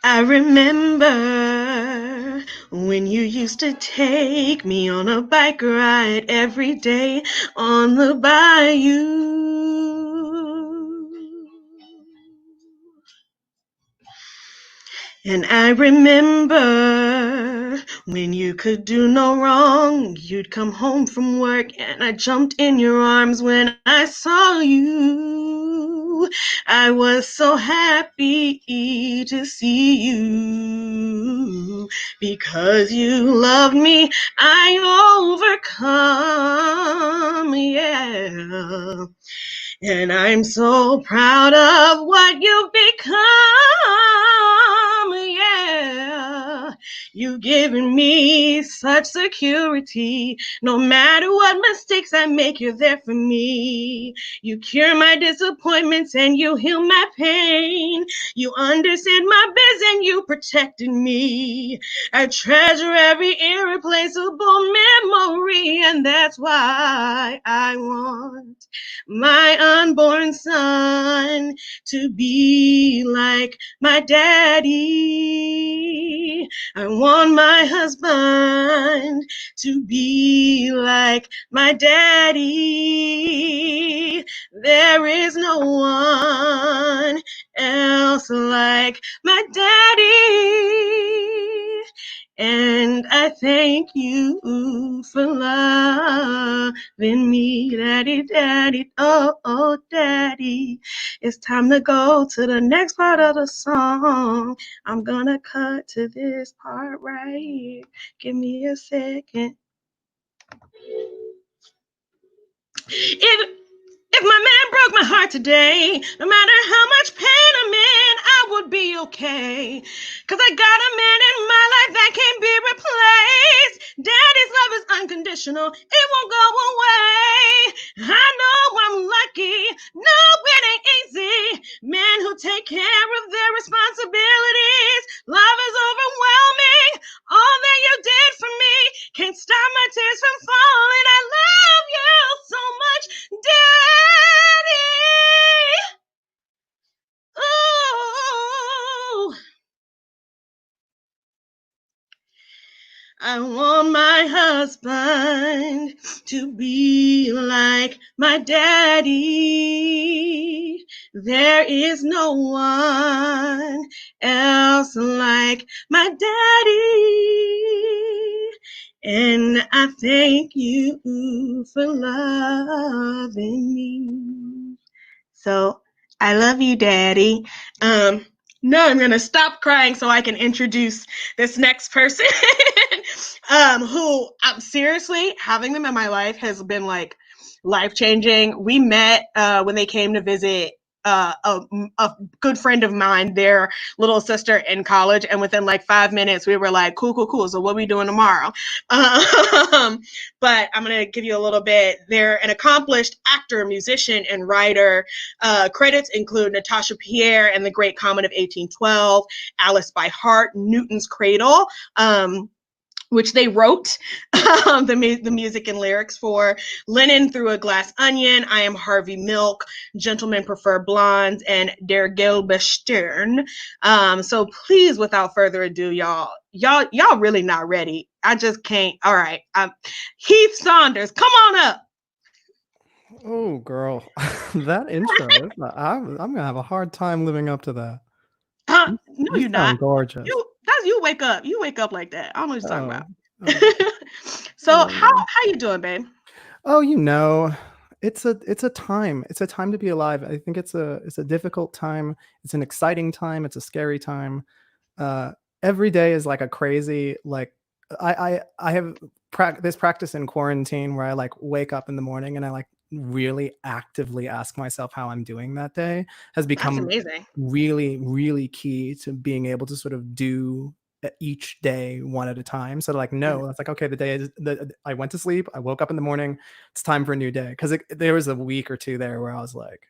I remember when you used to take me on a bike ride every day on the bayou. And I remember when you could do no wrong, you'd come home from work and I jumped in your arms when I saw you. I was so happy to see you. Because you loved me, I overcome, yeah. And I'm so proud of what you've become, yeah. You've given me such security. No matter what mistakes I make, you're there for me. You cure my disappointments and you heal my pain. You understand my biz and you protected me. I treasure every irreplaceable memory, and that's why I want my unborn son to be like my daddy. I want my husband to be like my daddy. There is no one else like my daddy. And I thank you for loving me, daddy, daddy, oh, daddy. It's time to go to the next part of the song. I'm gonna cut to this part right here. Give me a second. If my man broke my heart today, no matter how much pain I'm in, I would be okay. 'Cause I got a man in my life that can't be replaced. Daddy's love is unconditional, it won't go away. I know I'm lucky, no, it ain't easy. Men who take care of their responsibilities. Love is overwhelming, all that you did for me can't stop my tears from falling. I love you so much, Daddy. Ooh. I want my husband to be like my daddy. There is no one else like my daddy. And I thank you for loving me. So I love you, Daddy. No, I'm gonna stop crying so I can introduce this next person. Who seriously, having them in my life has been like life-changing. We met when they came to visit a good friend of mine, their little sister in college, and within like 5 minutes we were like, cool, so what are we doing tomorrow? But I'm gonna give you a little bit. They're an accomplished actor, musician, and writer. Credits include Natasha Pierre and The Great Comet of 1812, Alice by Heart, Newton's Cradle, which they wrote the music and lyrics for, Linen Through a Glass Onion, I Am Harvey Milk, Gentlemen Prefer Blondes, and Der Gelbe Stern. So please, without further ado, y'all really not ready. I just can't. All right. Heath Saunders, come on up. Oh, girl, that intro, I'm gonna have a hard time living up to that. No, you're not. Gorgeous. You wake up. You wake up like that. I don't know what you're talking about. So how you doing, babe? Oh, it's a time. It's a time to be alive. I think it's a difficult time. It's an exciting time. It's a scary time. Every day is like a crazy, like I have this practice in quarantine where I like wake up in the morning and I like really actively ask myself how I'm doing that day has become really, really key to being able to sort of do each day one at a time. So like, no, that's like, okay, the day is I went to sleep, I woke up in the morning, it's time for a new day. Because there was a week or two there where I was like,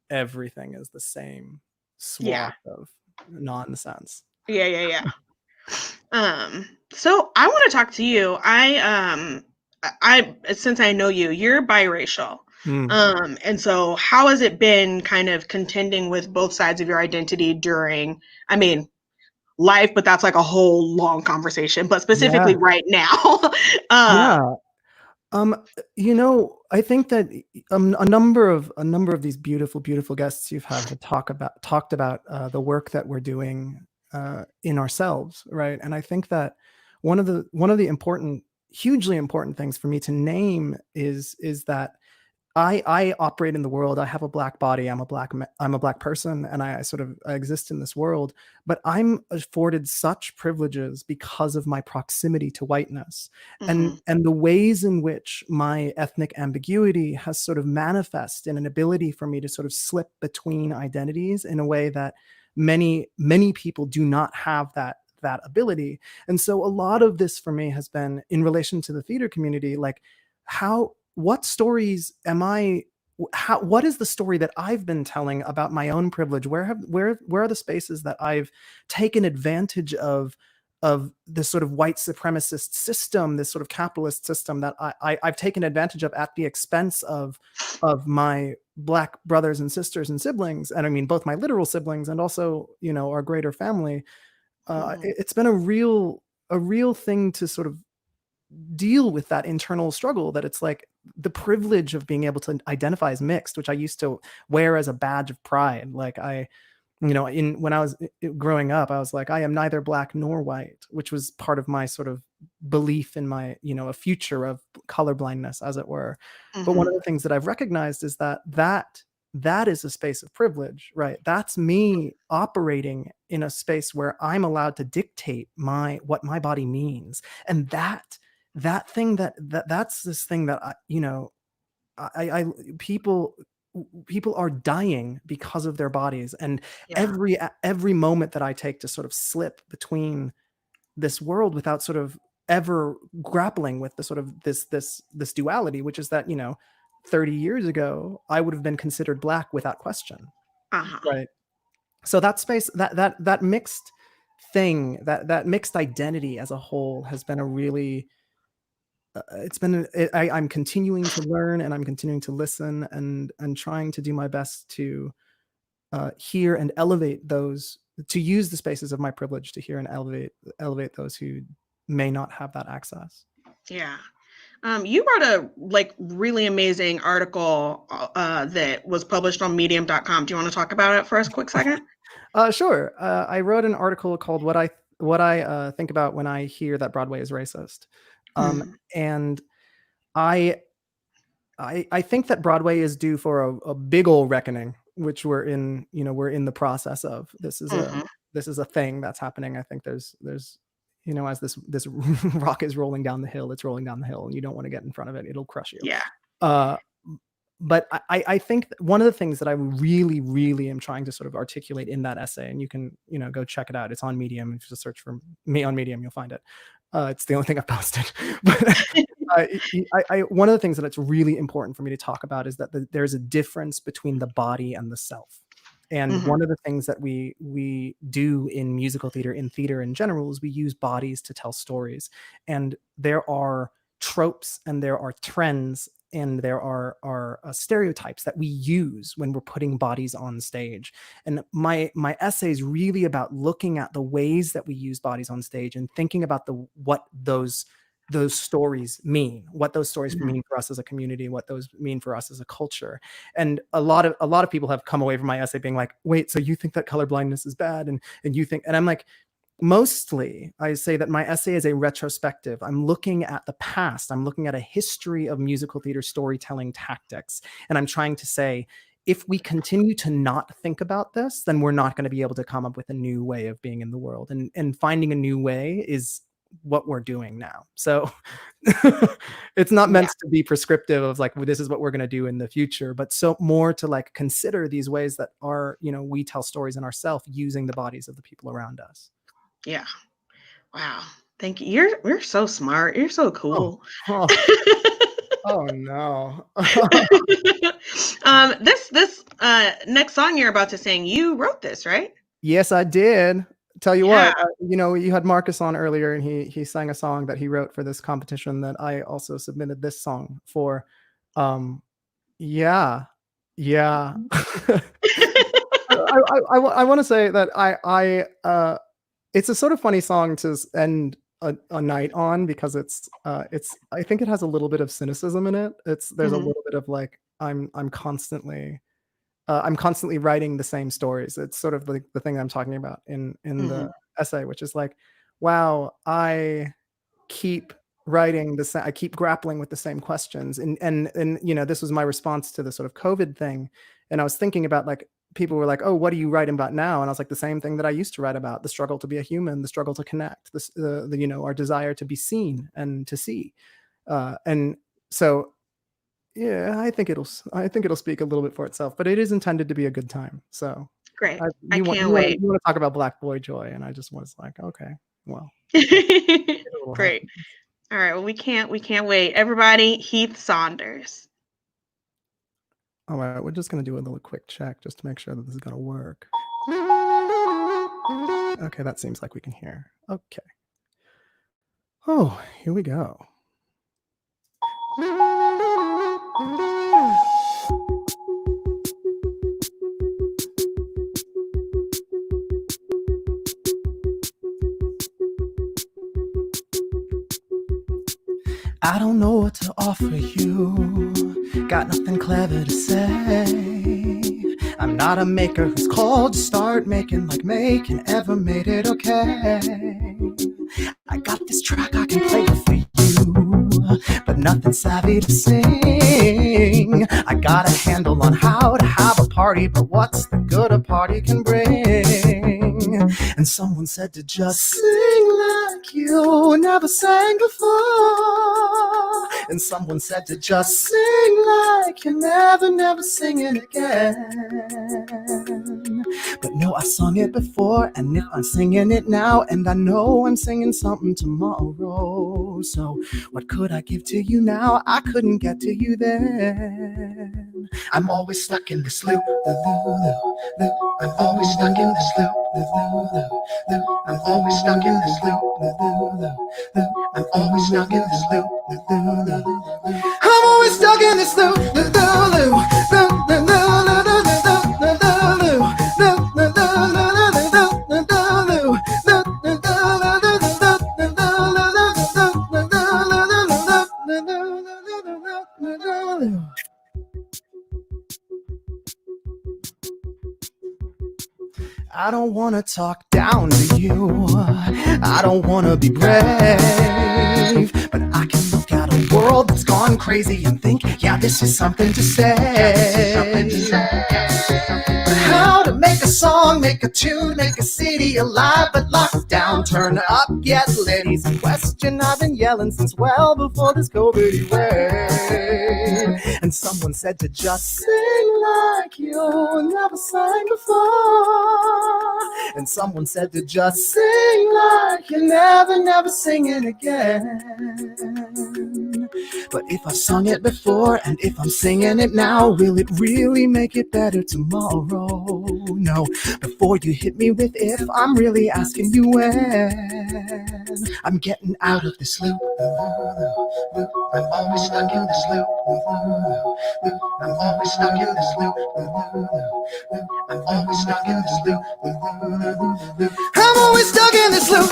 everything is the same swath of nonsense. Yeah. So I want to talk to you. I since I know you're biracial. And so how has it been kind of contending with both sides of your identity during, life, but that's like a whole long conversation, but specifically right now. I think that a number of these beautiful guests you've had talked about the work that we're doing in ourselves, right? And I think that one of the hugely important things for me to name is that I operate in the world. I have a Black body. I'm a Black person, and I exist in this world. But I'm afforded such privileges because of my proximity to whiteness, and the ways in which my ethnic ambiguity has sort of manifest in an ability for me to sort of slip between identities in a way that many people do not have that ability. And so a lot of this for me has been in relation to the theater community, like what stories what is the story that I've been telling about my own privilege? Where are the spaces that I've taken advantage of this sort of white supremacist system, this sort of capitalist system that I've taken advantage of at the expense of my Black brothers and sisters and siblings, and I mean both my literal siblings and also our greater family. It's been a real thing to sort of deal with that internal struggle, that it's like the privilege of being able to identify as mixed, which I used to wear as a badge of pride. Like when I was growing up, I was like, I am neither Black nor white, which was part of my sort of belief in my, a future of colorblindness, as it were. But one of the things that I've recognized is that is a space of privilege, right? That's me operating in a space where I'm allowed to dictate what my body means. And that's this thing that people are dying because of their bodies. And every moment that I take to sort of slip between this world without sort of ever grappling with the sort of this duality, which is that, 30 years ago, I would have been considered Black without question. Right. So that space, that mixed thing, that mixed identity as a whole has been a really, I'm continuing to learn, and I'm continuing to listen and trying to do my best to hear and elevate those, to use the spaces of my privilege to hear and elevate those who may not have that access. Yeah. You wrote a really amazing article that was published on medium.com. Do you want to talk about it for a quick second? Sure. I wrote an article called What I Think About When I Hear That Broadway is Racist. And I think that Broadway is due for a big old reckoning, which we're in the process of. This is a thing that's happening. I think there's as this rock is rolling down the hill, it's rolling down the hill, and you don't want to get in front of it. It'll crush you. Yeah. but I think one of the things that I really, really am trying to sort of articulate in that essay, and you can, go check it out. It's on Medium. If you just search for me on Medium, you'll find it. It's the only thing I've posted. But one of the things that it's really important for me to talk about is that there's a difference between the body and the self. And one of the things that we do in musical theater, in theater in general, is we use bodies to tell stories. And there are tropes and there are trends and there are stereotypes that we use when we're putting bodies on stage. And my essay is really about looking at the ways that we use bodies on stage and thinking about what those stories mean, what those stories mean for us as a community, what those mean for us as a culture. And a lot of people have come away from my essay being like, wait, so you think that colorblindness is bad? And you think, and I'm like, mostly I say that my essay is a retrospective. I'm looking at the past. I'm looking at a history of musical theater storytelling tactics. And I'm trying to say, if we continue to not think about this, then we're not going to be able to come up with a new way of being in the world. And finding a new way is what we're doing now. So it's not meant to be prescriptive of like, well, this is what we're going to do in the future, but so more to like consider these ways that are, we tell stories in ourselves using the bodies of the people around us. Yeah. Wow. Thank you. You're so smart. You're so cool. Oh no. This next song you're about to sing, you wrote this, right? Yes, I did. Tell you what, you had Marcus on earlier, and he sang a song that he wrote for this competition that I also submitted this song for. Yeah. I want to say that I it's a sort of funny song to end a night on, because it's I think it has a little bit of cynicism in it. There's a little bit of like I'm constantly writing the same stories. It's sort of like the thing I'm talking about in the essay, which is like, wow, I keep writing I keep grappling with the same questions. And this was my response to the sort of COVID thing. And I was thinking about like, people were like, oh, what are you writing about now? And I was like, the same thing that I used to write about: the struggle to be a human, the struggle to connect, our desire to be seen and to see. And so, yeah, I think it'll speak a little bit for itself, but it is intended to be a good time. So great. I can't wait. You want to talk about Black Boy Joy, and I just was like, okay, well. Great. All right. Well, we can't wait. Everybody, Heath Saunders. All right, we're just going to do a little quick check just to make sure that this is going to work. Okay, that seems like we can hear. Okay. Oh, here we go. I don't know what to offer you. Got nothing clever to say. I'm not a maker who's called to start making like making ever made it okay. I got this track I can play for you, but nothing savvy to sing. I got a handle on how to have a party, but what's the good a party can bring? And someone said to just sing like you never sang before. And someone said to just sing like you're never singing again. But no, I sung it before, and if I'm singing it now, and I know I'm singing something tomorrow. So what could I give to you now? I couldn't get to you then. I'm always stuck in this loop, loop. I'm always stuck in this loop, loop. I'm always stuck in this loop, loop. I'm always stuck in this loop, loop. I'm always stuck in this loop, loop. I don't want to talk down to you. I don't want to be brave, but I can look at a world that's gone crazy and think, yeah, this is something to say. But how to Make a song, make a tune, make a city alive. But lockdown, turn up, get lit. Easy question, I've been yelling since well before this COVID wave. And someone said to just sing like you never sang before. And someone said to just sing like you're never singing again. But if I sung it before and if I'm singing it now, will it really make it better tomorrow? No, before you hit me with if, I'm really asking you when. I'm getting out of this loop. I'm always stuck in this loop. I'm always stuck in this loop. I'm always stuck in this loop. I'm always stuck in this loop.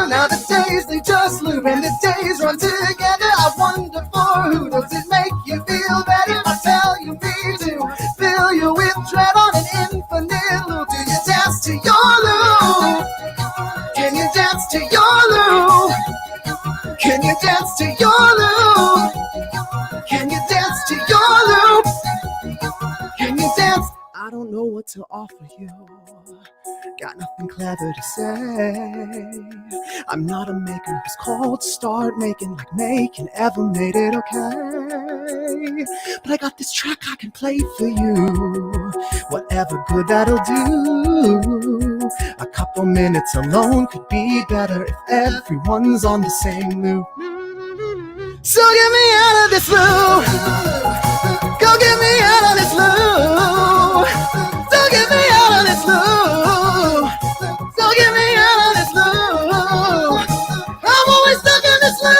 Now the days they just loop and the days run together. I wonder for who does it make you feel better? I tell you me to fill you with dread on an infinite loop. Do you dance to your loop? Can you dance to your loop? Can you dance to your loop? Can you dance to your loop? Can you dance? I don't know what to offer you. Got nothing clever to say. I'm not a maker who's called to start making like making ever made it okay. But I got this track I can play for you. Whatever good that'll do. A couple minutes alone could be better if everyone's on the same loop. So get me out of this loop. Go get me out of this loop. So get me out of this loop. So get me out of this loop. I'm always stuck in this loop.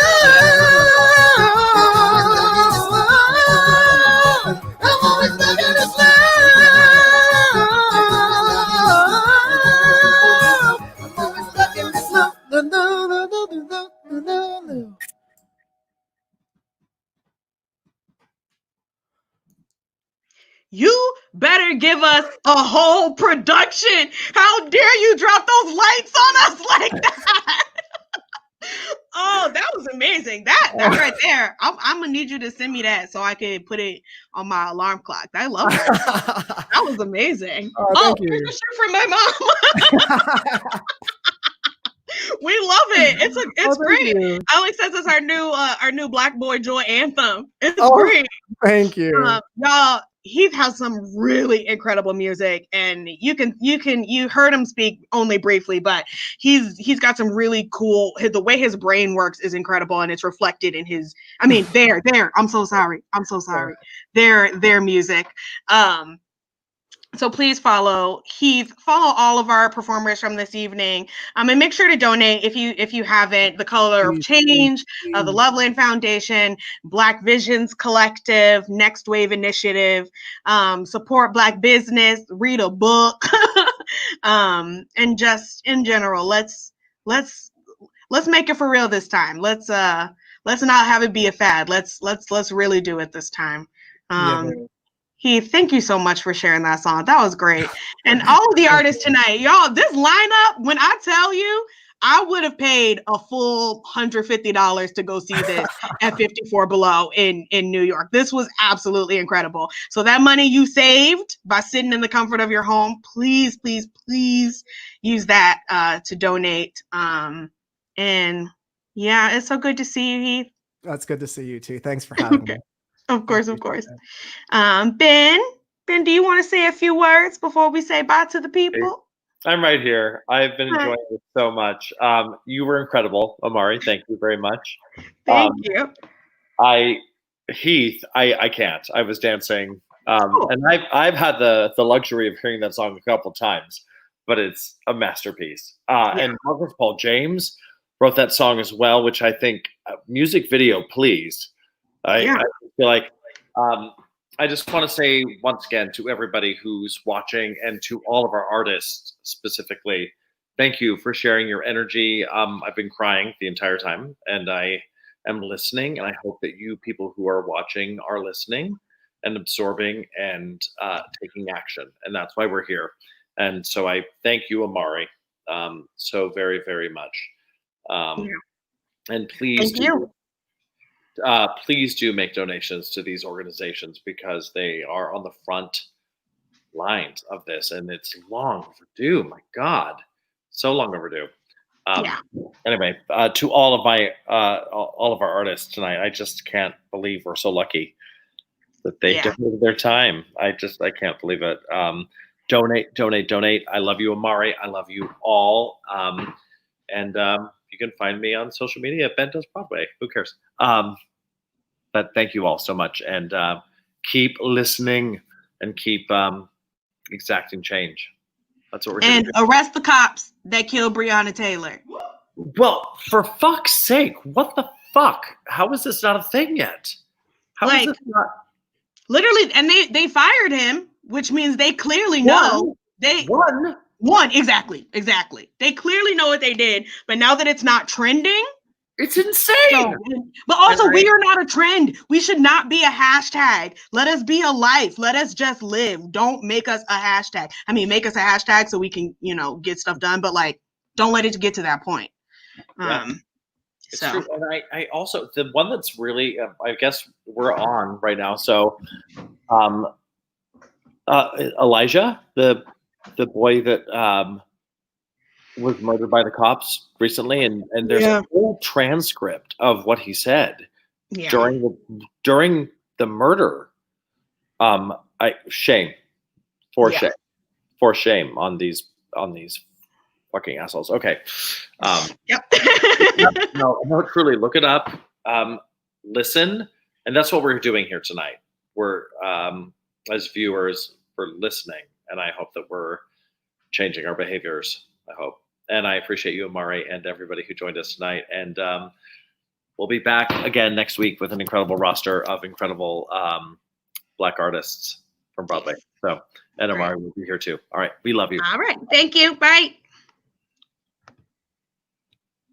I'm always stuck in this loop. I'm always stuck in this loop. You better give us a whole production. How dare you drop those lights on us like that? Oh, that was amazing. That right there. I'm gonna need you to send me that so I can put it on my alarm clock. I love that. That was amazing. Thank you. Here's a shirt from my mom. We love it. It's great. You. Alex says it's our new Black Boy Joy anthem. It's great. Thank you. Y'all, he has some really incredible music, and you heard him speak only briefly, but he's got some really cool. The way his brain works is incredible, and it's reflected in his. I mean, I'm so sorry. Their music. So please follow Heath, follow all of our performers from this evening. And make sure to donate if you haven't. The Color of Change, the Loveland Foundation, Black Visions Collective, Next Wave Initiative, support Black business, read a book, and just in general, let's make it for real this time. Let's not have it be a fad. Let's really do it this time. Heath, thank you so much for sharing that song. That was great. And all of the artists tonight, y'all, this lineup, when I tell you, I would have paid a full $150 to go see this at 54 Below in New York. This was absolutely incredible. So that money you saved by sitting in the comfort of your home, please, please, please use that to donate. And yeah, it's so good to see you, Heath. That's good to see you too. Thanks for having me. Of course. Ben, do you want to say a few words before we say bye to the people? I'm right here. I've been enjoying it so much. You were incredible, Amari. Thank you very much. Thank you. Heath, I can't. I was dancing, and I've had the luxury of hearing that song a couple times, but it's a masterpiece. And Marcus Paul James wrote that song as well, which I think music video, please. I feel like I just want to say once again to everybody who's watching and to all of our artists specifically, thank you for sharing your energy. I've been crying the entire time, and I am listening, and I hope that you people who are watching are listening and absorbing and taking action, and that's why we're here. And so I thank you, Amari. so very, very much. And please please do make donations to these organizations, because they are on the front lines of this, and it's long overdue. My God, so long overdue. Anyway, to all of our artists tonight, I just can't believe we're so lucky that they donated their time. I can't believe it. Donate. I love you, Amari. I love you all. And you can find me on social media at Ben Does Broadway. Who cares? But thank you all so much, and keep listening and keep exacting change. That's what we're doing. And arrest the cops that killed Breonna Taylor. Well, for fuck's sake, what the fuck? How is this not a thing yet? How is this not? Literally, and they fired him, which means they clearly know exactly. They clearly know what they did, but now that it's not trending, it's insane. But also, we are not a trend. We should not be a hashtag. Let us be a life. Let us just live. Don't make us a hashtag. I mean, make us a hashtag so we can, get stuff done. But don't let it get to that point. It's true. And I also, the one that's really, I guess we're on right now. So, Elijah, the boy that was murdered by the cops recently, and there's a whole transcript of what he said during the murder. Shame on these fucking assholes. Okay. No, truly look it up. Listen, and that's what we're doing here tonight. We're as viewers, we're listening, and I hope that we're changing our behaviors. I hope. And I appreciate you, Amari, and everybody who joined us tonight. And we'll be back again next week with an incredible roster of incredible Black artists from Broadway. So, and Amari will be here too. All right. We love you. All right. Thank you. Bye.